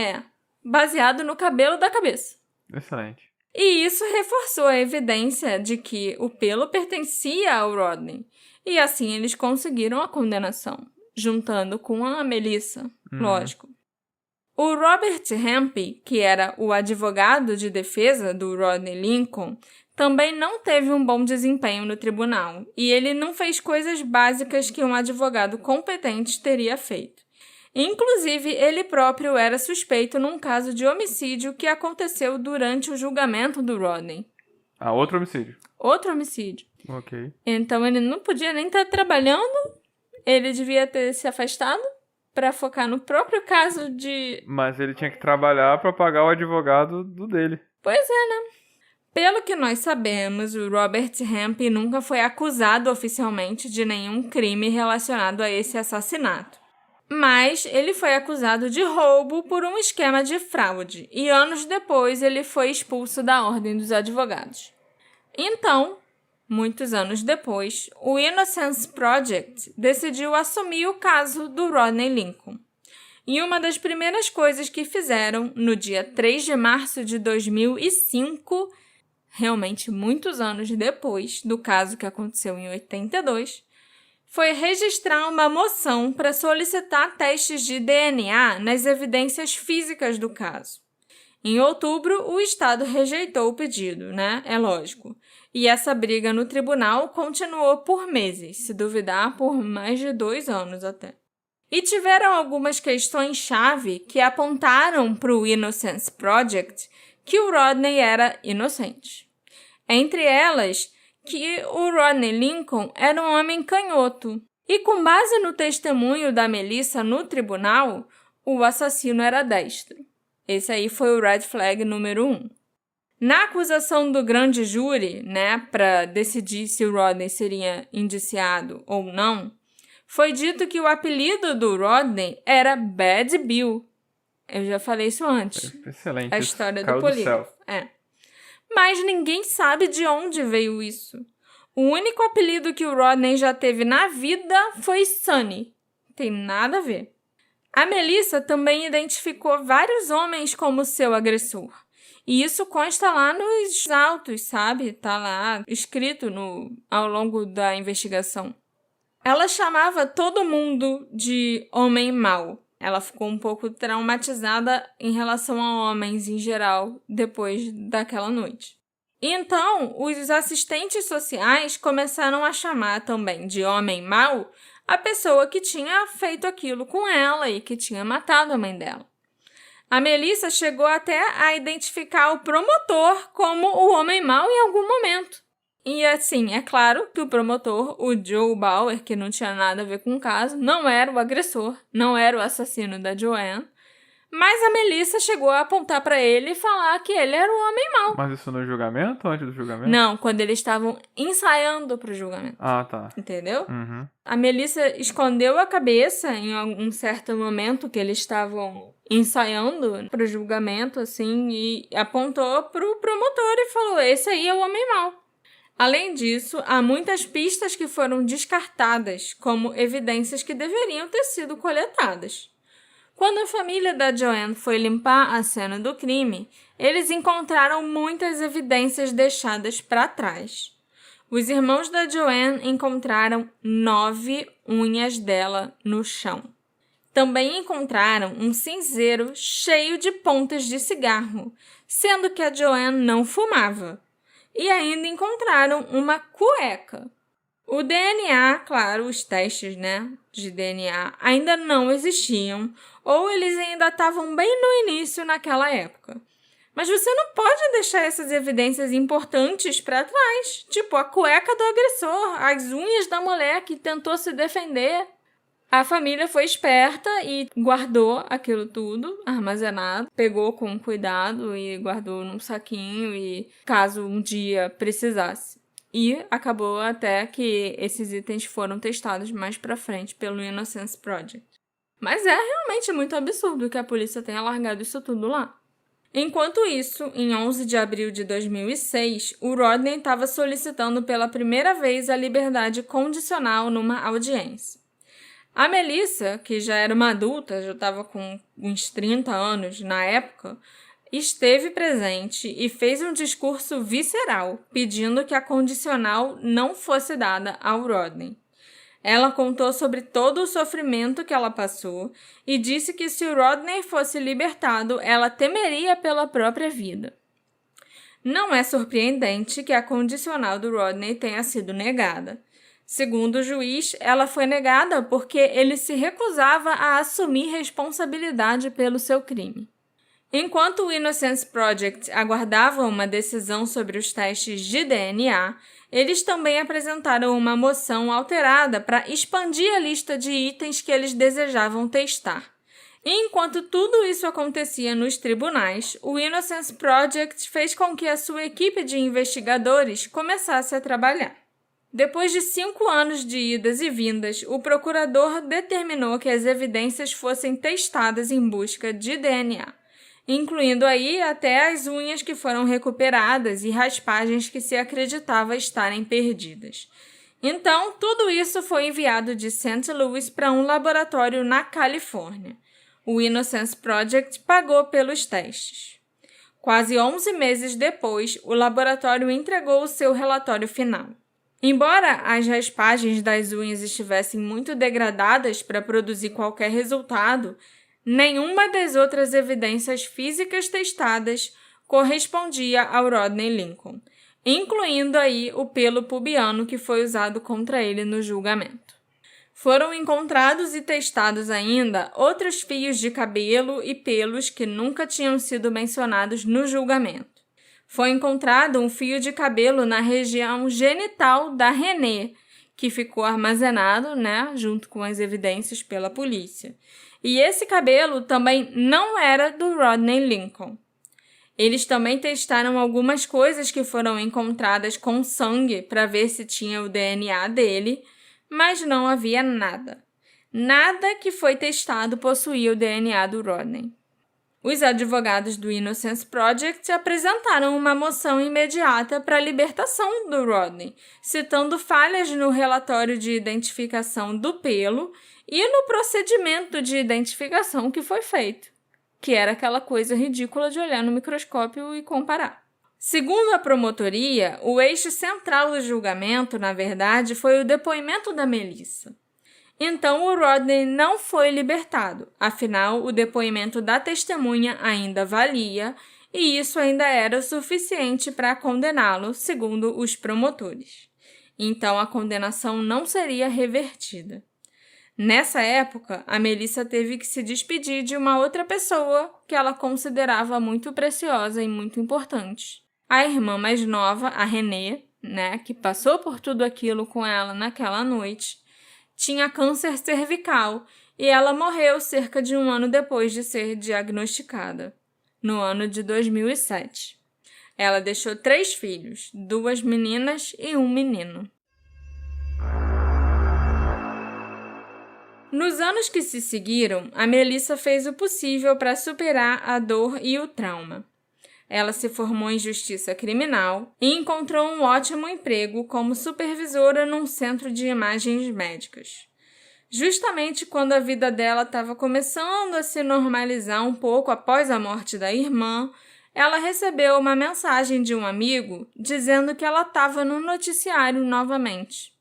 Baseado no cabelo da cabeça. Excelente. E isso reforçou a evidência de que o pelo pertencia ao Rodney. E assim eles conseguiram a condenação, juntando com a Melissa, lógico. O Robert Hempe, que era o advogado de defesa do Rodney Lincoln, também não teve um bom desempenho no tribunal e ele não fez coisas básicas que um advogado competente teria feito. Inclusive, ele próprio era suspeito num caso de homicídio que aconteceu durante o julgamento do Rodney. Outro homicídio. Outro homicídio. Ok. Então, ele não podia nem estar trabalhando, ele devia ter se afastado para focar no próprio caso de... Mas ele tinha que trabalhar para pagar o advogado do dele. Pois é, né? Pelo que nós sabemos, o Robert Hempe nunca foi acusado oficialmente de nenhum crime relacionado a esse assassinato. Mas ele foi acusado de roubo por um esquema de fraude e anos depois ele foi expulso da Ordem dos Advogados. Então, muitos anos depois, o Innocence Project decidiu assumir o caso do Rodney Lincoln. E uma das primeiras coisas que fizeram, no dia 3 de março de 2005, realmente muitos anos depois do caso que aconteceu em 82, foi registrar uma moção para solicitar testes de DNA nas evidências físicas do caso. Em outubro, o Estado rejeitou o pedido, né? É lógico. E essa briga no tribunal continuou por meses, se duvidar, por mais de 2 anos até. E tiveram algumas questões-chave que apontaram para o Innocence Project que o Rodney era inocente. Entre elas, que o Rodney Lincoln era um homem canhoto. E com base no testemunho da Melissa no tribunal, o assassino era destro. Esse aí foi o red flag número 1. Na acusação do grande júri, né, para decidir se o Rodney seria indiciado ou não, foi dito que o apelido do Rodney era Bad Bill. Eu já falei isso antes. Excelente. A história do polígrafo. Mas ninguém sabe de onde veio isso. O único apelido que o Rodney já teve na vida foi Sonny. Tem nada a ver. A Melissa também identificou vários homens como seu agressor. E isso consta lá nos autos, sabe? Tá lá escrito ao longo da investigação. Ela chamava todo mundo de homem mau. Ela ficou um pouco traumatizada em relação a homens em geral depois daquela noite. Então, os assistentes sociais começaram a chamar também de homem mau a pessoa que tinha feito aquilo com ela e que tinha matado a mãe dela. A Melissa chegou até a identificar o promotor como o homem mau em algum momento. E assim, é claro que o promotor, o Joe Bauer, que não tinha nada a ver com o caso, não era o agressor, não era o assassino da Joanne, mas a Melissa chegou a apontar para ele e falar que ele era o homem mau. Mas isso no julgamento ou antes do julgamento? Não, quando eles estavam ensaiando pro julgamento. Ah, tá. Entendeu? Uhum. A Melissa escondeu a cabeça em um certo momento que eles estavam ensaiando pro julgamento, assim, e apontou pro promotor e falou: esse aí é o homem mau. Além disso, há muitas pistas que foram descartadas como evidências que deveriam ter sido coletadas. Quando a família da Joanne foi limpar a cena do crime, eles encontraram muitas evidências deixadas para trás. Os irmãos da Joanne encontraram 9 unhas dela no chão. Também encontraram um cinzeiro cheio de pontas de cigarro, sendo que a Joanne não fumava. E ainda encontraram uma cueca. O DNA, claro, os testes, de DNA ainda não existiam, ou eles ainda estavam bem no início naquela época. Mas você não pode deixar essas evidências importantes para trás, tipo a cueca do agressor, as unhas da mulher que tentou se defender. A família foi esperta e guardou aquilo tudo armazenado, pegou com cuidado e guardou num saquinho e caso um dia precisasse. E acabou até que esses itens foram testados mais pra frente pelo Innocence Project. Mas é realmente muito absurdo que a polícia tenha largado isso tudo lá. Enquanto isso, em 11 de abril de 2006, o Rodney estava solicitando pela primeira vez a liberdade condicional numa audiência. A Melissa, que já era uma adulta, já estava com uns 30 anos na época, esteve presente e fez um discurso visceral, pedindo que a condicional não fosse dada ao Rodney. Ela contou sobre todo o sofrimento que ela passou e disse que se o Rodney fosse libertado, ela temeria pela própria vida. Não é surpreendente que a condicional do Rodney tenha sido negada. Segundo o juiz, ela foi negada porque ele se recusava a assumir responsabilidade pelo seu crime. Enquanto o Innocence Project aguardava uma decisão sobre os testes de DNA, eles também apresentaram uma moção alterada para expandir a lista de itens que eles desejavam testar. E enquanto tudo isso acontecia nos tribunais, o Innocence Project fez com que a sua equipe de investigadores começasse a trabalhar. Depois de 5 anos de idas e vindas, o procurador determinou que as evidências fossem testadas em busca de DNA, incluindo aí até as unhas que foram recuperadas e raspagens que se acreditava estarem perdidas. Então, tudo isso foi enviado de St. Louis para um laboratório na Califórnia. O Innocence Project pagou pelos testes. Quase 11 meses depois, o laboratório entregou o seu relatório final. Embora as raspagens das unhas estivessem muito degradadas para produzir qualquer resultado, nenhuma das outras evidências físicas testadas correspondia ao Rodney Lincoln, incluindo aí o pelo pubiano que foi usado contra ele no julgamento. Foram encontrados e testados ainda outros fios de cabelo e pelos que nunca tinham sido mencionados no julgamento. Foi encontrado um fio de cabelo na região genital da Renée, que ficou armazenado, junto com as evidências pela polícia. E esse cabelo também não era do Rodney Lincoln. Eles também testaram algumas coisas que foram encontradas com sangue para ver se tinha o DNA dele, mas não havia nada. Nada que foi testado possuía o DNA do Rodney. Os advogados do Innocence Project apresentaram uma moção imediata para a libertação do Rodney, citando falhas no relatório de identificação do pelo e no procedimento de identificação que foi feito, que era aquela coisa ridícula de olhar no microscópio e comparar. Segundo a promotoria, o eixo central do julgamento, na verdade, foi o depoimento da Melissa. Então, o Rodney não foi libertado, afinal, o depoimento da testemunha ainda valia e isso ainda era o suficiente para condená-lo, segundo os promotores. Então, a condenação não seria revertida. Nessa época, a Melissa teve que se despedir de uma outra pessoa que ela considerava muito preciosa e muito importante. A irmã mais nova, a Renee, que passou por tudo aquilo com ela naquela noite, tinha câncer cervical e ela morreu cerca de 1 ano depois de ser diagnosticada, no ano de 2007. Ela deixou 3 filhos, 2 meninas e 1 menino. Nos anos que se seguiram, a Melissa fez o possível para superar a dor e o trauma. Ela se formou em justiça criminal e encontrou um ótimo emprego como supervisora num centro de imagens médicas. Justamente quando a vida dela estava começando a se normalizar um pouco após a morte da irmã, ela recebeu uma mensagem de um amigo dizendo que ela estava no noticiário novamente.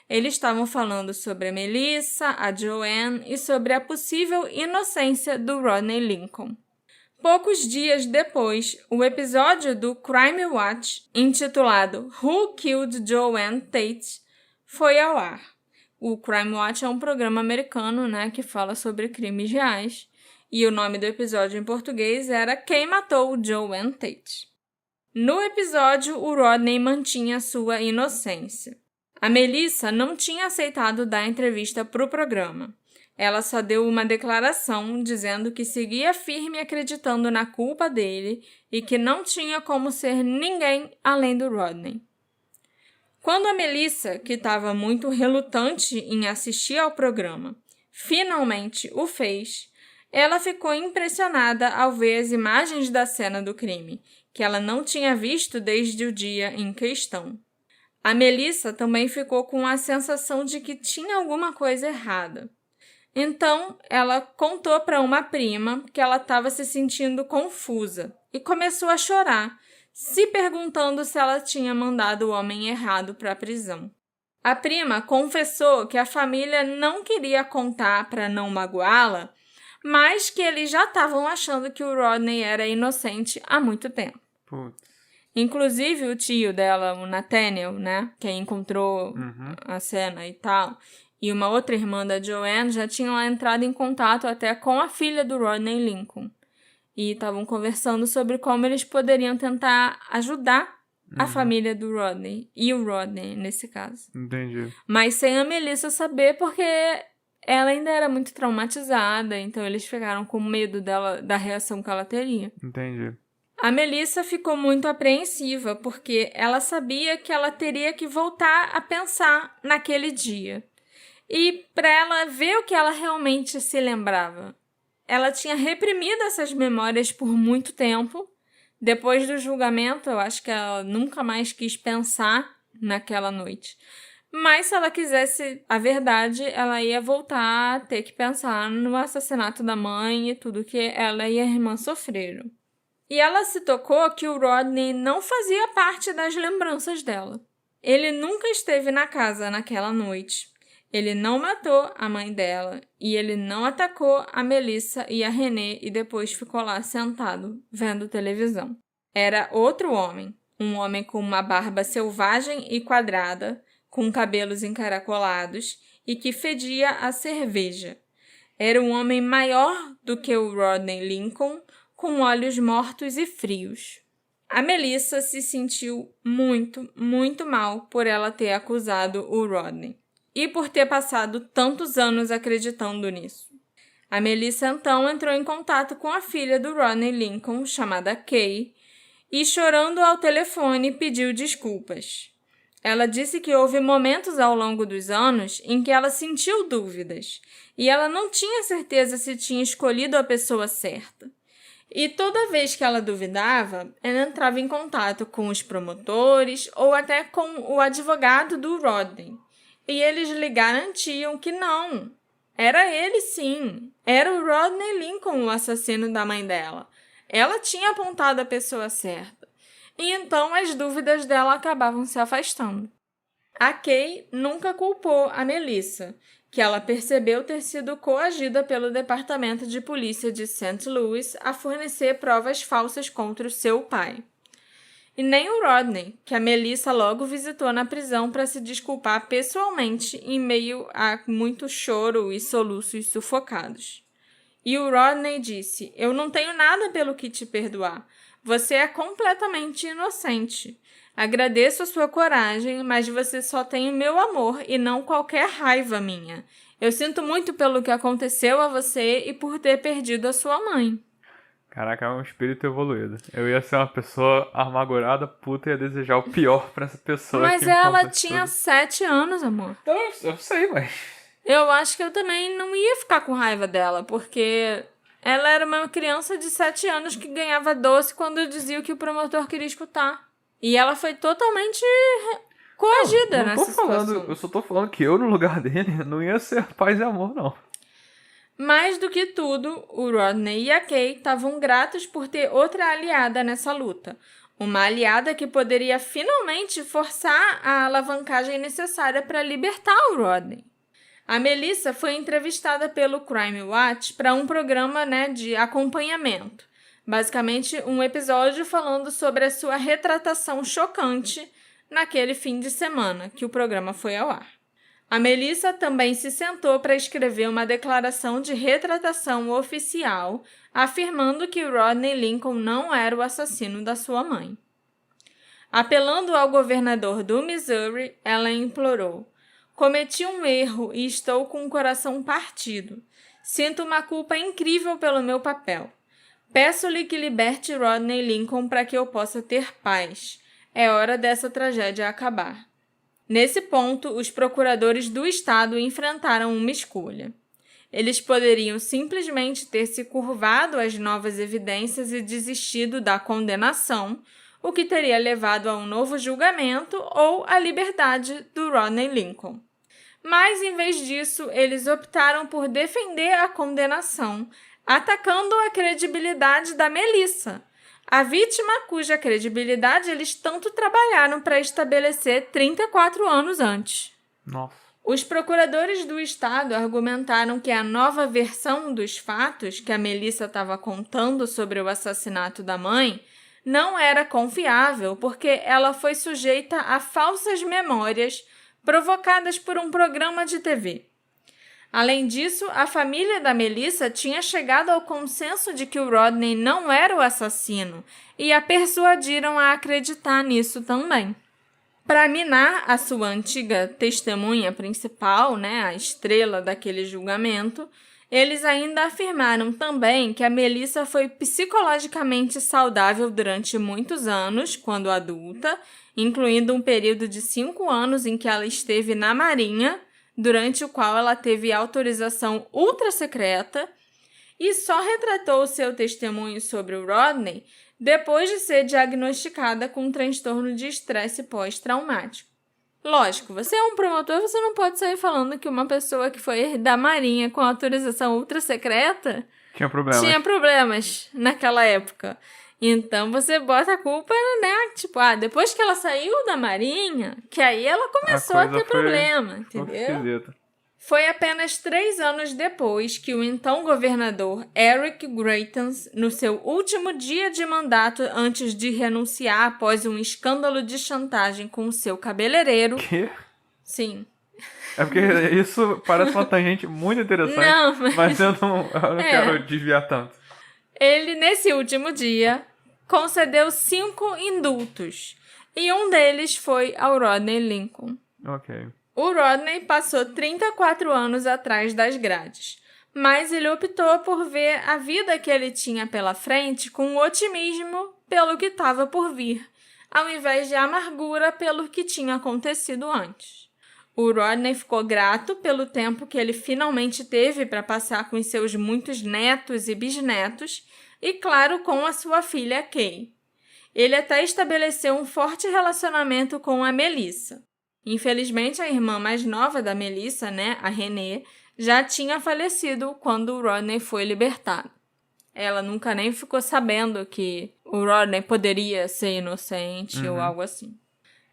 Eles estavam falando sobre a Melissa, a Joanne e sobre a possível inocência do Rodney Lincoln. Poucos dias depois, o episódio do Crime Watch, intitulado Who Killed Joanne Tate, foi ao ar. O Crime Watch é um programa americano, que fala sobre crimes reais, e o nome do episódio em português era Quem Matou Joanne Tate. No episódio, o Rodney mantinha sua inocência. A Melissa não tinha aceitado dar entrevista para o programa. Ela só deu uma declaração dizendo que seguia firme acreditando na culpa dele e que não tinha como ser ninguém além do Rodney. Quando a Melissa, que estava muito relutante em assistir ao programa, finalmente o fez, ela ficou impressionada ao ver as imagens da cena do crime, que ela não tinha visto desde o dia em questão. A Melissa também ficou com a sensação de que tinha alguma coisa errada. Então, ela contou para uma prima que ela estava se sentindo confusa e começou a chorar, se perguntando se ela tinha mandado o homem errado para a prisão. A prima confessou que a família não queria contar para não magoá-la, mas que eles já estavam achando que o Rodney era inocente há muito tempo. Putz. Inclusive o tio dela, o Nathaniel, que encontrou a cena e tal, e uma outra irmã da Joanne já tinham entrado em contato até com a filha do Rodney Lincoln. E estavam conversando sobre como eles poderiam tentar ajudar a família do Rodney, e o Rodney nesse caso. Entendi. Mas sem a Melissa saber, porque ela ainda era muito traumatizada, então eles ficaram com medo dela, da reação que ela teria. Entendi. A Melissa ficou muito apreensiva, porque ela sabia que ela teria que voltar a pensar naquele dia. E para ela ver o que ela realmente se lembrava. Ela tinha reprimido essas memórias por muito tempo. Depois do julgamento, eu acho que ela nunca mais quis pensar naquela noite. Mas se ela quisesse a verdade, ela ia voltar a ter que pensar no assassinato da mãe e tudo que ela e a irmã sofreram. E ela se tocou que o Rodney não fazia parte das lembranças dela. Ele nunca esteve na casa naquela noite. Ele não matou a mãe dela e ele não atacou a Melissa e a Renee e depois ficou lá sentado, vendo televisão. Era outro homem, um homem com uma barba selvagem e quadrada, com cabelos encaracolados e que fedia a cerveja. Era um homem maior do que o Rodney Lincoln, com olhos mortos e frios. A Melissa se sentiu muito, muito mal por ela ter acusado o Rodney e por ter passado tantos anos acreditando nisso. A Melissa então entrou em contato com a filha do Rodney Lincoln, chamada Kay, e chorando ao telefone pediu desculpas. Ela disse que houve momentos ao longo dos anos em que ela sentiu dúvidas e ela não tinha certeza se tinha escolhido a pessoa certa. E toda vez que ela duvidava, ela entrava em contato com os promotores ou até com o advogado do Rodney. E eles lhe garantiam que não. Era ele sim. Era o Rodney Lincoln o assassino da mãe dela. Ela tinha apontado a pessoa certa. e então as dúvidas dela acabavam se afastando. A Kay nunca culpou a Melissa, que ela percebeu ter sido coagida pelo Departamento de Polícia de St. Louis a fornecer provas falsas contra o seu pai. E nem o Rodney, que a Melissa logo visitou na prisão para se desculpar pessoalmente em meio a muito choro e soluços sufocados. E o Rodney disse: "Eu não tenho nada pelo que te perdoar. Você é completamente inocente. Agradeço a sua coragem, mas você só tem o meu amor e não qualquer raiva minha. Eu sinto muito pelo que aconteceu a você e por ter perdido a sua mãe." Caraca, é um espírito evoluído. Eu ia ser uma pessoa amargurada, puta, e ia desejar o pior pra essa pessoa. Mas ela tinha 7 anos, amor. Então, eu sei, mas... Eu acho que eu também não ia ficar com raiva dela, porque ela era uma criança de 7 anos que ganhava doce quando dizia o que o promotor queria escutar. E ela foi totalmente coagida nessa situação. Eu só tô falando que eu, no lugar dele, não ia ser paz e amor, não. Mais do que tudo, o Rodney e a Kay estavam gratos por ter outra aliada nessa luta. Uma aliada que poderia finalmente forçar a alavancagem necessária para libertar o Rodney. A Melissa foi entrevistada pelo Crime Watch para um programa, de acompanhamento. Basicamente, um episódio falando sobre a sua retratação chocante naquele fim de semana que o programa foi ao ar. A Melissa também se sentou para escrever uma declaração de retratação oficial, afirmando que Rodney Lincoln não era o assassino da sua mãe. Apelando ao governador do Missouri, ela implorou: "Cometi um erro e estou com o coração partido. Sinto uma culpa incrível pelo meu papel. Peço-lhe que liberte Rodney Lincoln para que eu possa ter paz. É hora dessa tragédia acabar." Nesse ponto, os procuradores do estado enfrentaram uma escolha. Eles poderiam simplesmente ter se curvado às novas evidências e desistido da condenação, o que teria levado a um novo julgamento ou à liberdade do Rodney Lincoln. Mas, em vez disso, eles optaram por defender a condenação, atacando a credibilidade da Melissa, a vítima cuja credibilidade eles tanto trabalharam para estabelecer 34 anos antes. Nossa. Os procuradores do estado argumentaram que a nova versão dos fatos que a Melissa estava contando sobre o assassinato da mãe não era confiável porque ela foi sujeita a falsas memórias provocadas por um programa de TV. Além disso, a família da Melissa tinha chegado ao consenso de que o Rodney não era o assassino e a persuadiram a acreditar nisso também. Para minar a sua antiga testemunha principal, a estrela daquele julgamento, eles ainda afirmaram também que a Melissa foi psicologicamente saudável durante muitos anos, quando adulta, incluindo um período de 5 anos em que ela esteve na Marinha, durante o qual ela teve autorização ultra secreta, e só retratou o seu testemunho sobre o Rodney depois de ser diagnosticada com um transtorno de estresse pós-traumático. Lógico, você é um promotor, você não pode sair falando que uma pessoa que foi da Marinha com autorização ultra secreta tinha problemas naquela época. Então, você bota a culpa, depois que ela saiu da Marinha, que aí ela começou a ter problema, entendeu? Foi apenas 3 anos depois que o então governador Eric Greitens, no seu último dia de mandato antes de renunciar após um escândalo de chantagem com o seu cabeleireiro... Quê? Sim. É porque isso parece uma tangente muito interessante, mas eu não quero desviar tanto. Ele, nesse último dia, concedeu 5 indultos, e um deles foi ao Rodney Lincoln. Ok. O Rodney passou 34 anos atrás das grades, mas ele optou por ver a vida que ele tinha pela frente com otimismo pelo que estava por vir, ao invés de amargura pelo que tinha acontecido antes. O Rodney ficou grato pelo tempo que ele finalmente teve para passar com seus muitos netos e bisnetos e, claro, com a sua filha Kay. Ele até estabeleceu um forte relacionamento com a Melissa. Infelizmente, a irmã mais nova da Melissa, a Renée, já tinha falecido quando o Rodney foi libertado. Ela nunca nem ficou sabendo que o o Rodney poderia ser inocente ou algo assim.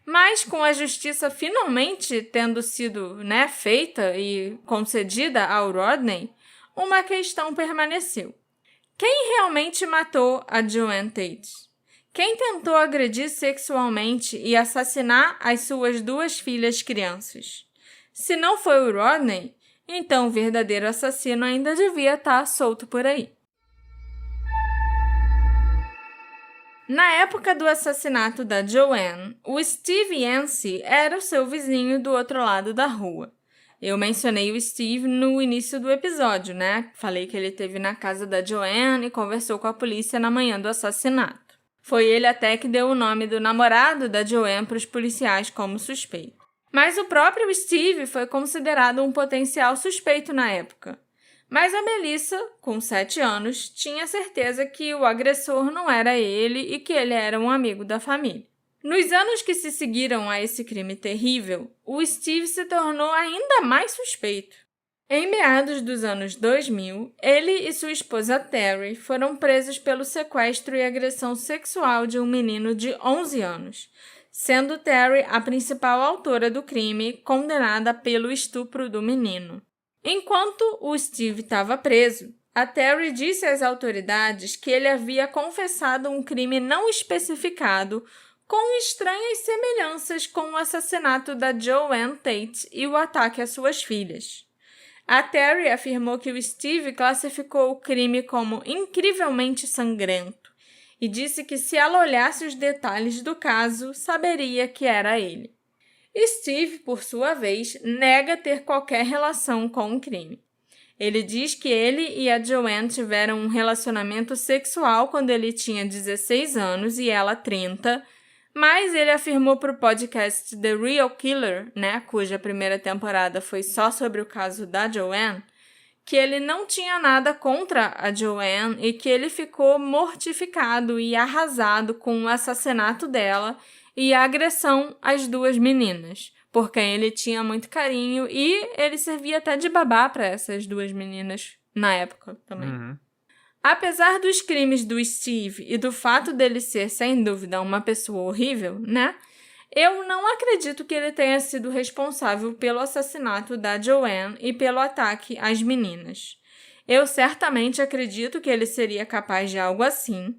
Mas com a justiça finalmente tendo sido, feita e concedida ao Rodney, uma questão permaneceu. Quem realmente matou a Joanne Tate? Quem tentou agredir sexualmente e assassinar as suas 2 filhas crianças? Se não foi o Rodney, então o verdadeiro assassino ainda devia estar solto por aí. Na época do assassinato da Joanne, o Steve Yancey era o seu vizinho do outro lado da rua. Eu mencionei o Steve no início do episódio, Falei que ele esteve na casa da Joanne e conversou com a polícia na manhã do assassinato. Foi ele até que deu o nome do namorado da Joanne para os policiais como suspeito. Mas o próprio Steve foi considerado um potencial suspeito na época. Mas a Melissa, com 7 anos, tinha certeza que o agressor não era ele e que ele era um amigo da família. Nos anos que se seguiram a esse crime terrível, o Steve se tornou ainda mais suspeito. Em meados dos anos 2000, ele e sua esposa Terry foram presos pelo sequestro e agressão sexual de um menino de 11 anos, sendo Terry a principal autora do crime, condenada pelo estupro do menino. Enquanto o Steve estava preso, a Terry disse às autoridades que ele havia confessado um crime não especificado com estranhas semelhanças com o assassinato da Joanne Tate e o ataque às suas filhas. A Terry afirmou que o Steve classificou o crime como incrivelmente sangrento e disse que se ela olhasse os detalhes do caso, saberia que era ele. Steve, por sua vez, nega ter qualquer relação com o crime. Ele diz que ele e a Joanne tiveram um relacionamento sexual quando ele tinha 16 anos e ela 30, mas ele afirmou para o podcast The Real Killer, cuja primeira temporada foi só sobre o caso da Joanne, que ele não tinha nada contra a Joanne e que ele ficou mortificado e arrasado com o assassinato dela e a agressão às 2 meninas, por quem ele tinha muito carinho e ele servia até de babá para essas 2 meninas na época também. Apesar dos crimes do Steve e do fato dele ser, sem dúvida, uma pessoa horrível, eu não acredito que ele tenha sido responsável pelo assassinato da Joanne e pelo ataque às meninas. Eu certamente acredito que ele seria capaz de algo assim,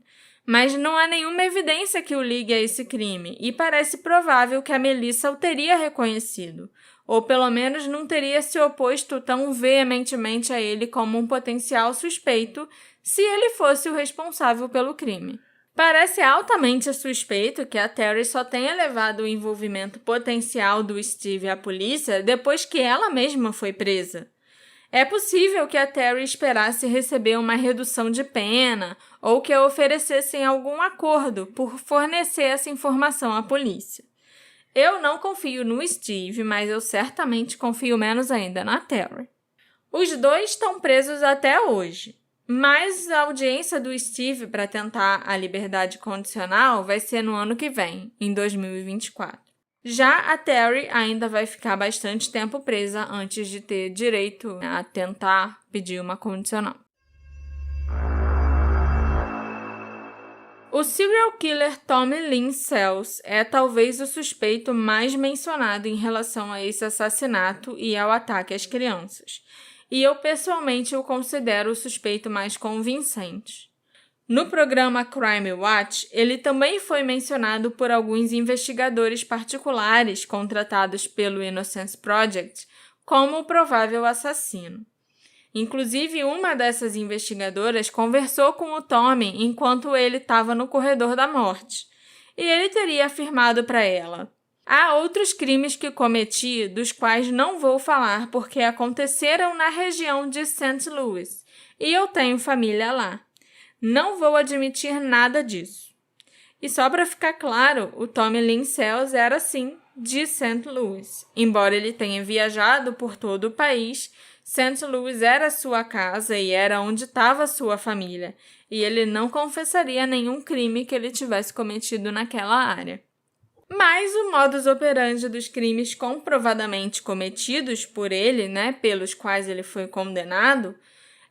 mas não há nenhuma evidência que o ligue a esse crime e parece provável que a Melissa o teria reconhecido, ou pelo menos não teria se oposto tão veementemente a ele como um potencial suspeito se ele fosse o responsável pelo crime. Parece altamente suspeito que a Terry só tenha levado o envolvimento potencial do Steve à polícia depois que ela mesma foi presa. É possível que a Terry esperasse receber uma redução de pena ou que oferecessem algum acordo por fornecer essa informação à polícia. Eu não confio no Steve, mas eu certamente confio menos ainda na Terry. Os 2 estão presos até hoje, mas a audiência do Steve para tentar a liberdade condicional vai ser no ano que vem, em 2024. Já a Terry ainda vai ficar bastante tempo presa antes de ter direito a tentar pedir uma condicional. O serial killer Tommy Lynn Sells é talvez o suspeito mais mencionado em relação a esse assassinato e ao ataque às crianças, e eu pessoalmente o considero o suspeito mais convincente. No programa Crime Watch, ele também foi mencionado por alguns investigadores particulares contratados pelo Innocence Project como o provável assassino. Inclusive, uma dessas investigadoras conversou com o Tommy enquanto ele estava no corredor da morte, e ele teria afirmado para ela: "Há outros crimes que cometi, dos quais não vou falar porque aconteceram na região de St. Louis, e eu tenho família lá. Não vou admitir nada disso." E só para ficar claro, o Tommy Lynn Sells era, sim, de St. Louis. Embora ele tenha viajado por todo o país, St. Louis era sua casa e era onde estava sua família, e ele não confessaria nenhum crime que ele tivesse cometido naquela área. Mas o modus operandi dos crimes comprovadamente cometidos por ele, pelos quais ele foi condenado,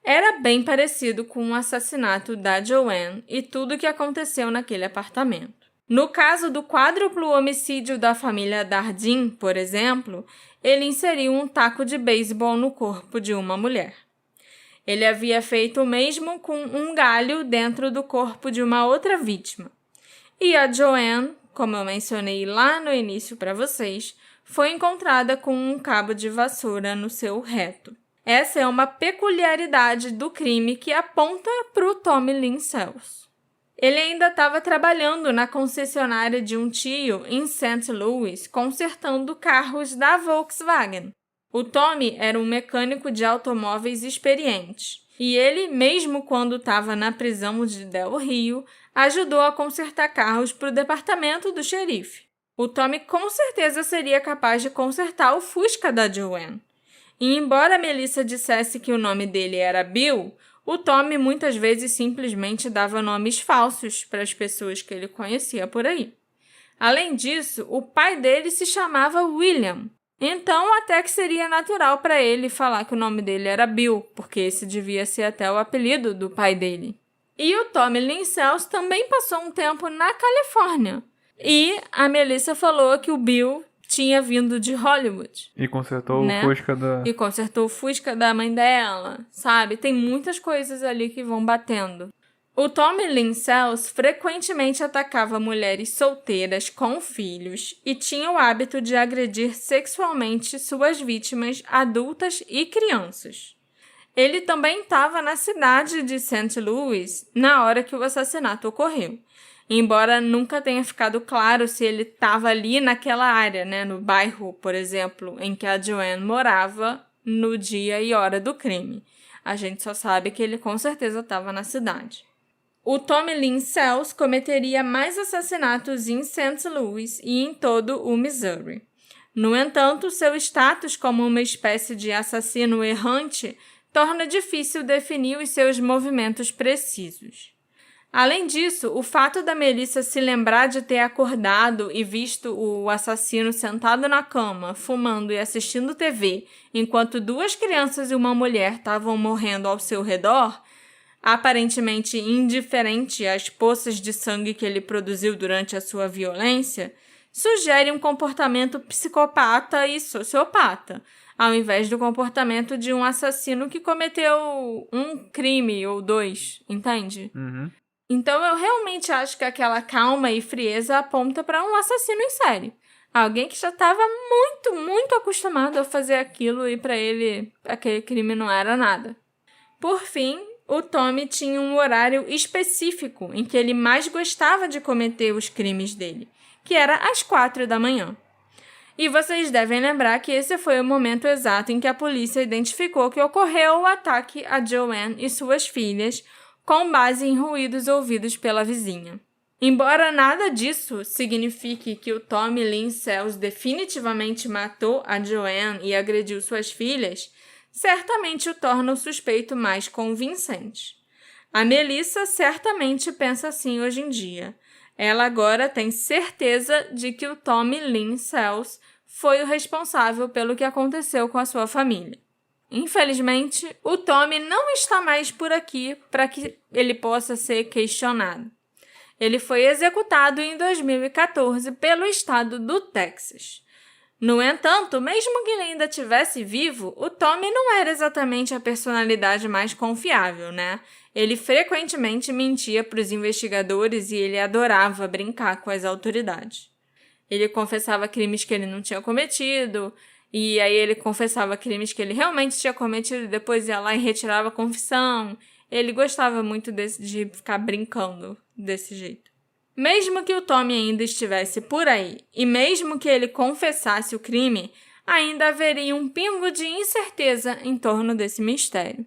era bem parecido com o assassinato da Joanne e tudo o que aconteceu naquele apartamento. No caso do quádruplo homicídio da família Dardin, por exemplo, ele inseriu um taco de beisebol no corpo de uma mulher. Ele havia feito o mesmo com um galho dentro do corpo de uma outra vítima. E a Joanne, como eu mencionei lá no início para vocês, foi encontrada com um cabo de vassoura no seu reto. Essa é uma peculiaridade do crime que aponta para o Tommy Lynn Sells. Ele ainda estava trabalhando na concessionária de um tio em St. Louis, consertando carros da Volkswagen. O Tommy era um mecânico de automóveis experiente, e ele, mesmo quando estava na prisão de Del Rio, ajudou a consertar carros para o departamento do xerife. O Tommy com certeza seria capaz de consertar o Fusca da Joanne. E embora Melissa dissesse que o nome dele era Bill, o Tommy muitas vezes simplesmente dava nomes falsos para as pessoas que ele conhecia por aí. Além disso, o pai dele se chamava William, então até que seria natural para ele falar que o nome dele era Bill, porque esse devia ser até o apelido do pai dele. E o Tommy Lynn Sells também passou um tempo na Califórnia. E a Melissa falou que o Bill tinha vindo de Hollywood. E consertou o Fusca da... E consertou o Fusca da mãe dela, sabe? Tem muitas coisas ali que vão batendo. O Tommy Lynn Sells frequentemente atacava mulheres solteiras com filhos e tinha o hábito de agredir sexualmente suas vítimas adultas e crianças. Ele também estava na cidade de St. Louis na hora que o assassinato ocorreu. Embora nunca tenha ficado claro se ele estava ali naquela área, no bairro, por exemplo, em que a Joanne morava no dia e hora do crime. A gente só sabe que ele com certeza estava na cidade. O Tommy Lynn Sells cometeria mais assassinatos em St. Louis e em todo o Missouri. No entanto, seu status como uma espécie de assassino errante torna difícil definir os seus movimentos precisos. Além disso, o fato da Melissa se lembrar de ter acordado e visto o assassino sentado na cama, fumando e assistindo TV, enquanto 2 crianças e uma mulher estavam morrendo ao seu redor, aparentemente indiferente às poças de sangue que ele produziu durante a sua violência, sugere um comportamento psicopata e sociopata, ao invés do comportamento de um assassino que cometeu um crime ou 2, entende? Uhum. Então, eu realmente acho que aquela calma e frieza aponta para um assassino em série. Alguém que já estava muito, muito acostumado a fazer aquilo e para ele aquele crime não era nada. Por fim, o Tommy tinha um horário específico em que ele mais gostava de cometer os crimes dele, que era às 4 da manhã. E vocês devem lembrar que esse foi o momento exato em que a polícia identificou que ocorreu o ataque a Joanne e suas filhas, com base em ruídos ouvidos pela vizinha. Embora nada disso signifique que o Tommy Lynn Sells definitivamente matou a Joanne e agrediu suas filhas, certamente o torna o suspeito mais convincente. A Melissa certamente pensa assim hoje em dia. Ela agora tem certeza de que o Tommy Lynn Sells foi o responsável pelo que aconteceu com a sua família. Infelizmente, o Tommy não está mais por aqui para que ele possa ser questionado. Ele foi executado em 2014 pelo estado do Texas. No entanto, mesmo que ele ainda estivesse vivo, o Tommy não era exatamente a personalidade mais confiável, Ele frequentemente mentia para os investigadores e ele adorava brincar com as autoridades. Ele confessava crimes que ele não tinha cometido, e aí ele confessava crimes que ele realmente tinha cometido e depois ia lá e retirava a confissão. Ele gostava muito de ficar brincando desse jeito. Mesmo que o Tommy ainda estivesse por aí, e mesmo que ele confessasse o crime, ainda haveria um pingo de incerteza em torno desse mistério.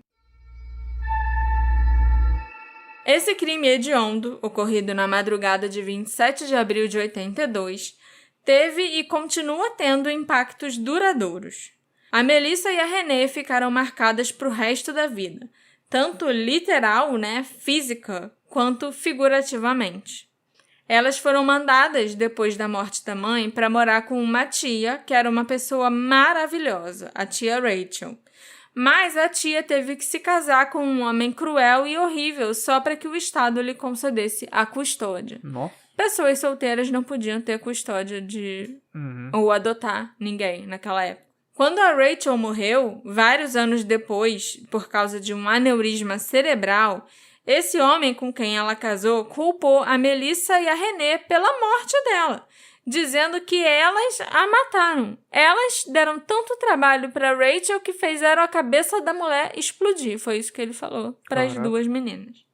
Esse crime hediondo, ocorrido na madrugada de 27 de abril de 82, teve e continua tendo impactos duradouros. A Melissa e a Renée ficaram marcadas para o resto da vida, tanto literal, física, quanto figurativamente. Elas foram mandadas, depois da morte da mãe, para morar com uma tia, que era uma pessoa maravilhosa, a tia Rachel. Mas a tia teve que se casar com um homem cruel e horrível só para que o Estado lhe concedesse a custódia. Nossa. Pessoas solteiras não podiam ter custódia ou adotar ninguém naquela época. Quando a Rachel morreu, vários anos depois, por causa de um aneurisma cerebral, esse homem com quem ela casou culpou a Melissa e a Renee pela morte dela, dizendo que elas a mataram. Elas deram tanto trabalho para Rachel que fizeram a cabeça da mulher explodir. Foi isso que ele falou para as duas meninas.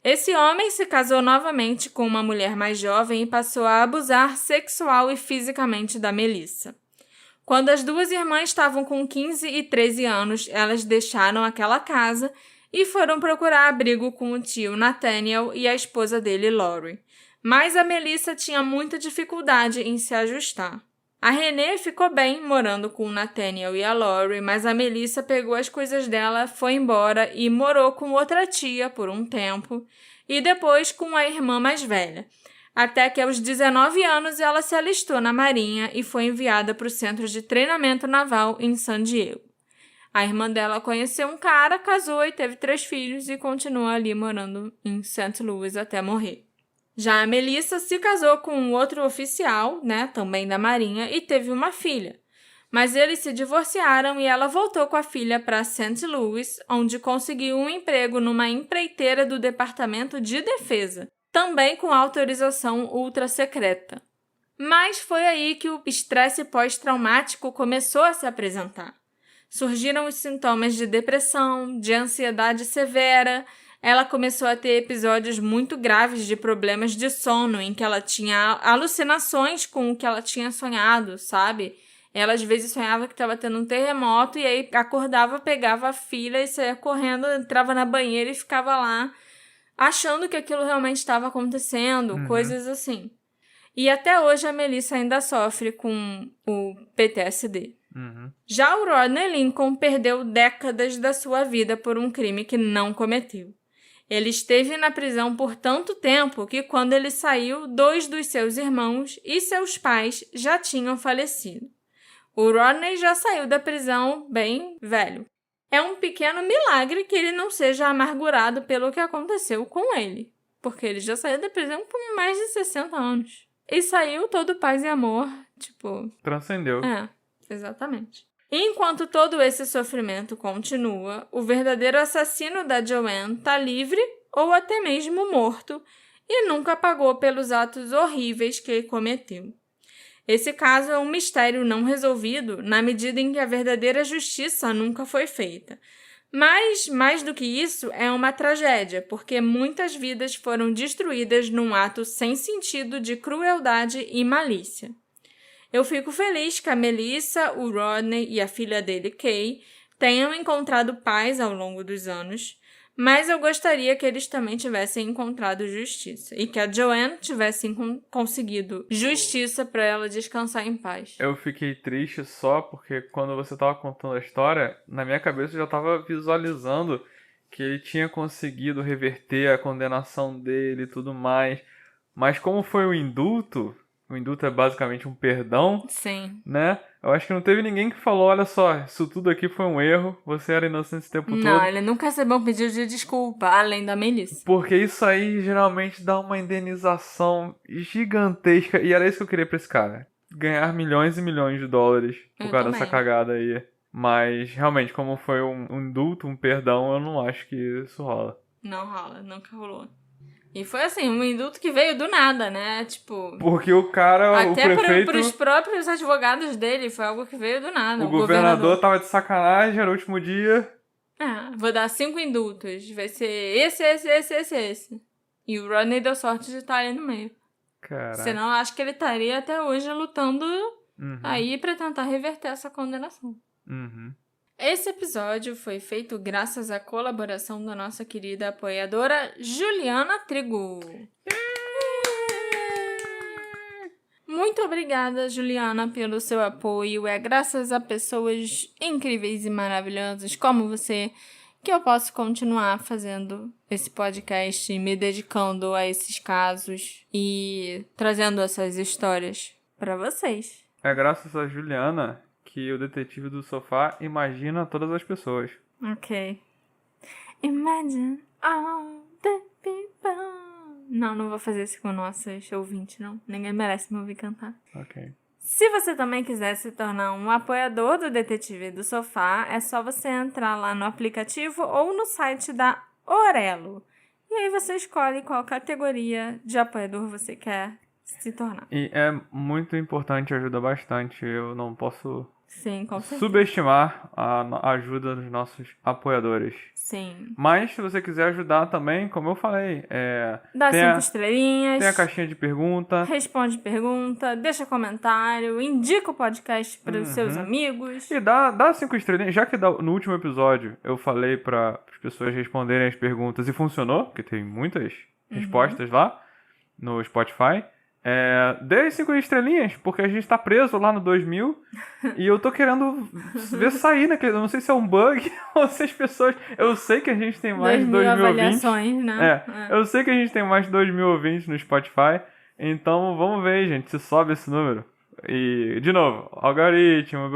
Esse homem se casou novamente com uma mulher mais jovem e passou a abusar sexual e fisicamente da Melissa. Quando as duas irmãs estavam com 15 e 13 anos, elas deixaram aquela casa e foram procurar abrigo com o tio Nathaniel e a esposa dele, Lori. Mas a Melissa tinha muita dificuldade em se ajustar. A Renee ficou bem morando com o Nathaniel e a Lori, mas a Melissa pegou as coisas dela, foi embora e morou com outra tia por um tempo e depois com a irmã mais velha. Até que aos 19 anos ela se alistou na Marinha e foi enviada para o Centro de Treinamento Naval em San Diego. A irmã dela conheceu um cara, casou e teve 3 filhos e continua ali morando em St. Louis até morrer. Já a Melissa se casou com um outro oficial, também da Marinha, e teve uma filha. Mas eles se divorciaram e ela voltou com a filha para St. Louis, onde conseguiu um emprego numa empreiteira do Departamento de Defesa, também com autorização ultra secreta. Mas foi aí que o estresse pós-traumático começou a se apresentar. Surgiram os sintomas de depressão, de ansiedade severa. Ela começou a ter episódios muito graves de problemas de sono, em que ela tinha alucinações com o que ela tinha sonhado, sabe? Ela às vezes sonhava que estava tendo um terremoto e aí acordava, pegava a filha e saía correndo, entrava na banheira e ficava lá achando que aquilo realmente estava acontecendo, coisas assim. E até hoje a Melissa ainda sofre com o PTSD. Já o Rodney Lincoln perdeu décadas da sua vida por um crime que não cometeu. Ele esteve na prisão por tanto tempo que quando ele saiu, 2 dos seus irmãos e seus pais já tinham falecido. O Rodney já saiu da prisão bem velho. É um pequeno milagre que ele não seja amargurado pelo que aconteceu com ele, porque ele já saiu da prisão por mais de 60 anos. E saiu todo paz e amor, Transcendeu. Exatamente. Enquanto todo esse sofrimento continua, o verdadeiro assassino da Joanne está livre ou até mesmo morto e nunca pagou pelos atos horríveis que ele cometeu. Esse caso é um mistério não resolvido na medida em que a verdadeira justiça nunca foi feita. Mas, mais do que isso, é uma tragédia, porque muitas vidas foram destruídas num ato sem sentido de crueldade e malícia. Eu fico feliz que a Melissa, o Rodney e a filha dele, Kay, tenham encontrado paz ao longo dos anos, mas eu gostaria que eles também tivessem encontrado justiça e que a Joanne tivesse conseguido justiça para ela descansar em paz. Eu fiquei triste só porque quando você estava contando a história, na minha cabeça eu já estava visualizando que ele tinha conseguido reverter a condenação dele e tudo mais, mas como foi o indulto é basicamente um perdão, Sim. né? Eu acho que não teve ninguém que falou, olha só, isso tudo aqui foi um erro, você era inocente esse tempo todo. Não, ele nunca recebeu um pedido de desculpa, além da Melissa. Porque isso aí geralmente dá uma indenização gigantesca, e era isso que eu queria pra esse cara. Ganhar milhões e milhões de dólares por causa dessa cagada aí. Mas, realmente, como foi um indulto, um perdão, eu não acho que isso rola. Não rola, nunca rolou. E foi assim, um indulto que veio do nada, né? Porque o cara, até o prefeito... pros próprios advogados dele, foi algo que veio do nada. O governador tava de sacanagem, era o último dia. Vou dar 5 indultos. Vai ser esse. E o Rodney deu sorte de estar ali no meio. Caraca. Senão, eu acho que ele estaria até hoje lutando aí pra tentar reverter essa condenação. Esse episódio foi feito graças à colaboração da nossa querida apoiadora Juliana Trigo. Muito obrigada, Juliana, pelo seu apoio. É graças a pessoas incríveis e maravilhosas como você que eu posso continuar fazendo esse podcast e me dedicando a esses casos e trazendo essas histórias para vocês. É graças a Juliana que o Detetive do Sofá imagina todas as pessoas. Ok. Imagine all the people. Não vou fazer isso com nossos ouvintes, não. Ninguém merece me ouvir cantar. Ok. Se você também quiser se tornar um apoiador do Detetive do Sofá, é só você entrar lá no aplicativo ou no site da Orelo. E aí você escolhe qual categoria de apoiador você quer se tornar. E é muito importante, ajuda bastante. Eu não posso Sim, com certeza. subestimar a ajuda dos nossos apoiadores. Sim. Mas se você quiser ajudar também, como eu falei, Dá tem 5 estrelinhas. tem a caixinha de pergunta. Responde pergunta, deixa comentário, indica o podcast para os seus amigos. E dá 5 estrelinhas. Já que no último episódio eu falei para as pessoas responderem as perguntas e funcionou, porque tem muitas respostas lá no Spotify. Dê 5 estrelinhas, porque a gente tá preso lá no 2000 e eu tô querendo ver sair naquele. Eu não sei se é um bug ou se as pessoas. Eu sei que a gente tem mais de 2.000 ouvintes. Avaliações, né? Eu sei que a gente tem mais de 2.000 ouvintes no Spotify. Então vamos ver, gente, se sobe esse número. E, de novo, algoritmo,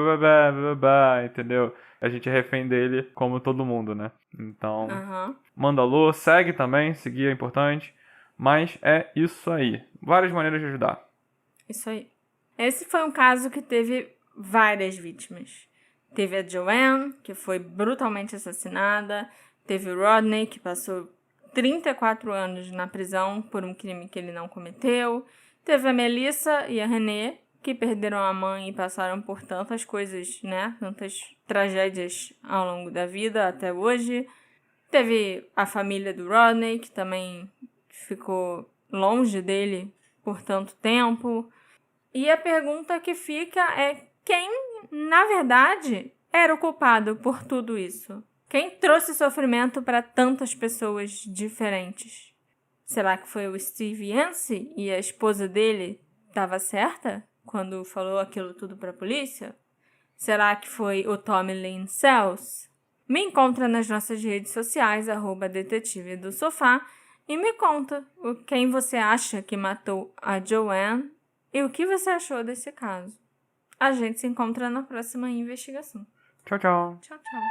blá, entendeu? A gente é refém dele como todo mundo, né? Então, manda alô, segue também, seguir é importante. Mas é isso aí. Várias maneiras de ajudar. Isso aí. Esse foi um caso que teve várias vítimas. Teve a Joanne, que foi brutalmente assassinada. Teve o Rodney, que passou 34 anos na prisão por um crime que ele não cometeu. Teve a Melissa e a Renee, que perderam a mãe e passaram por tantas coisas, né? Tantas tragédias ao longo da vida até hoje. Teve a família do Rodney, que também ficou longe dele por tanto tempo. E a pergunta que fica é quem, na verdade, era o culpado por tudo isso? Quem trouxe sofrimento para tantas pessoas diferentes? Será que foi o Steve Yancey e a esposa dele estava certa quando falou aquilo tudo para a polícia? Será que foi o Tommy Lynn Sells? Me encontra nas nossas redes sociais, @detetive do sofá, e me conta quem você acha que matou a Joanne e o que você achou desse caso. A gente se encontra na próxima investigação. Tchau, tchau. Tchau, tchau.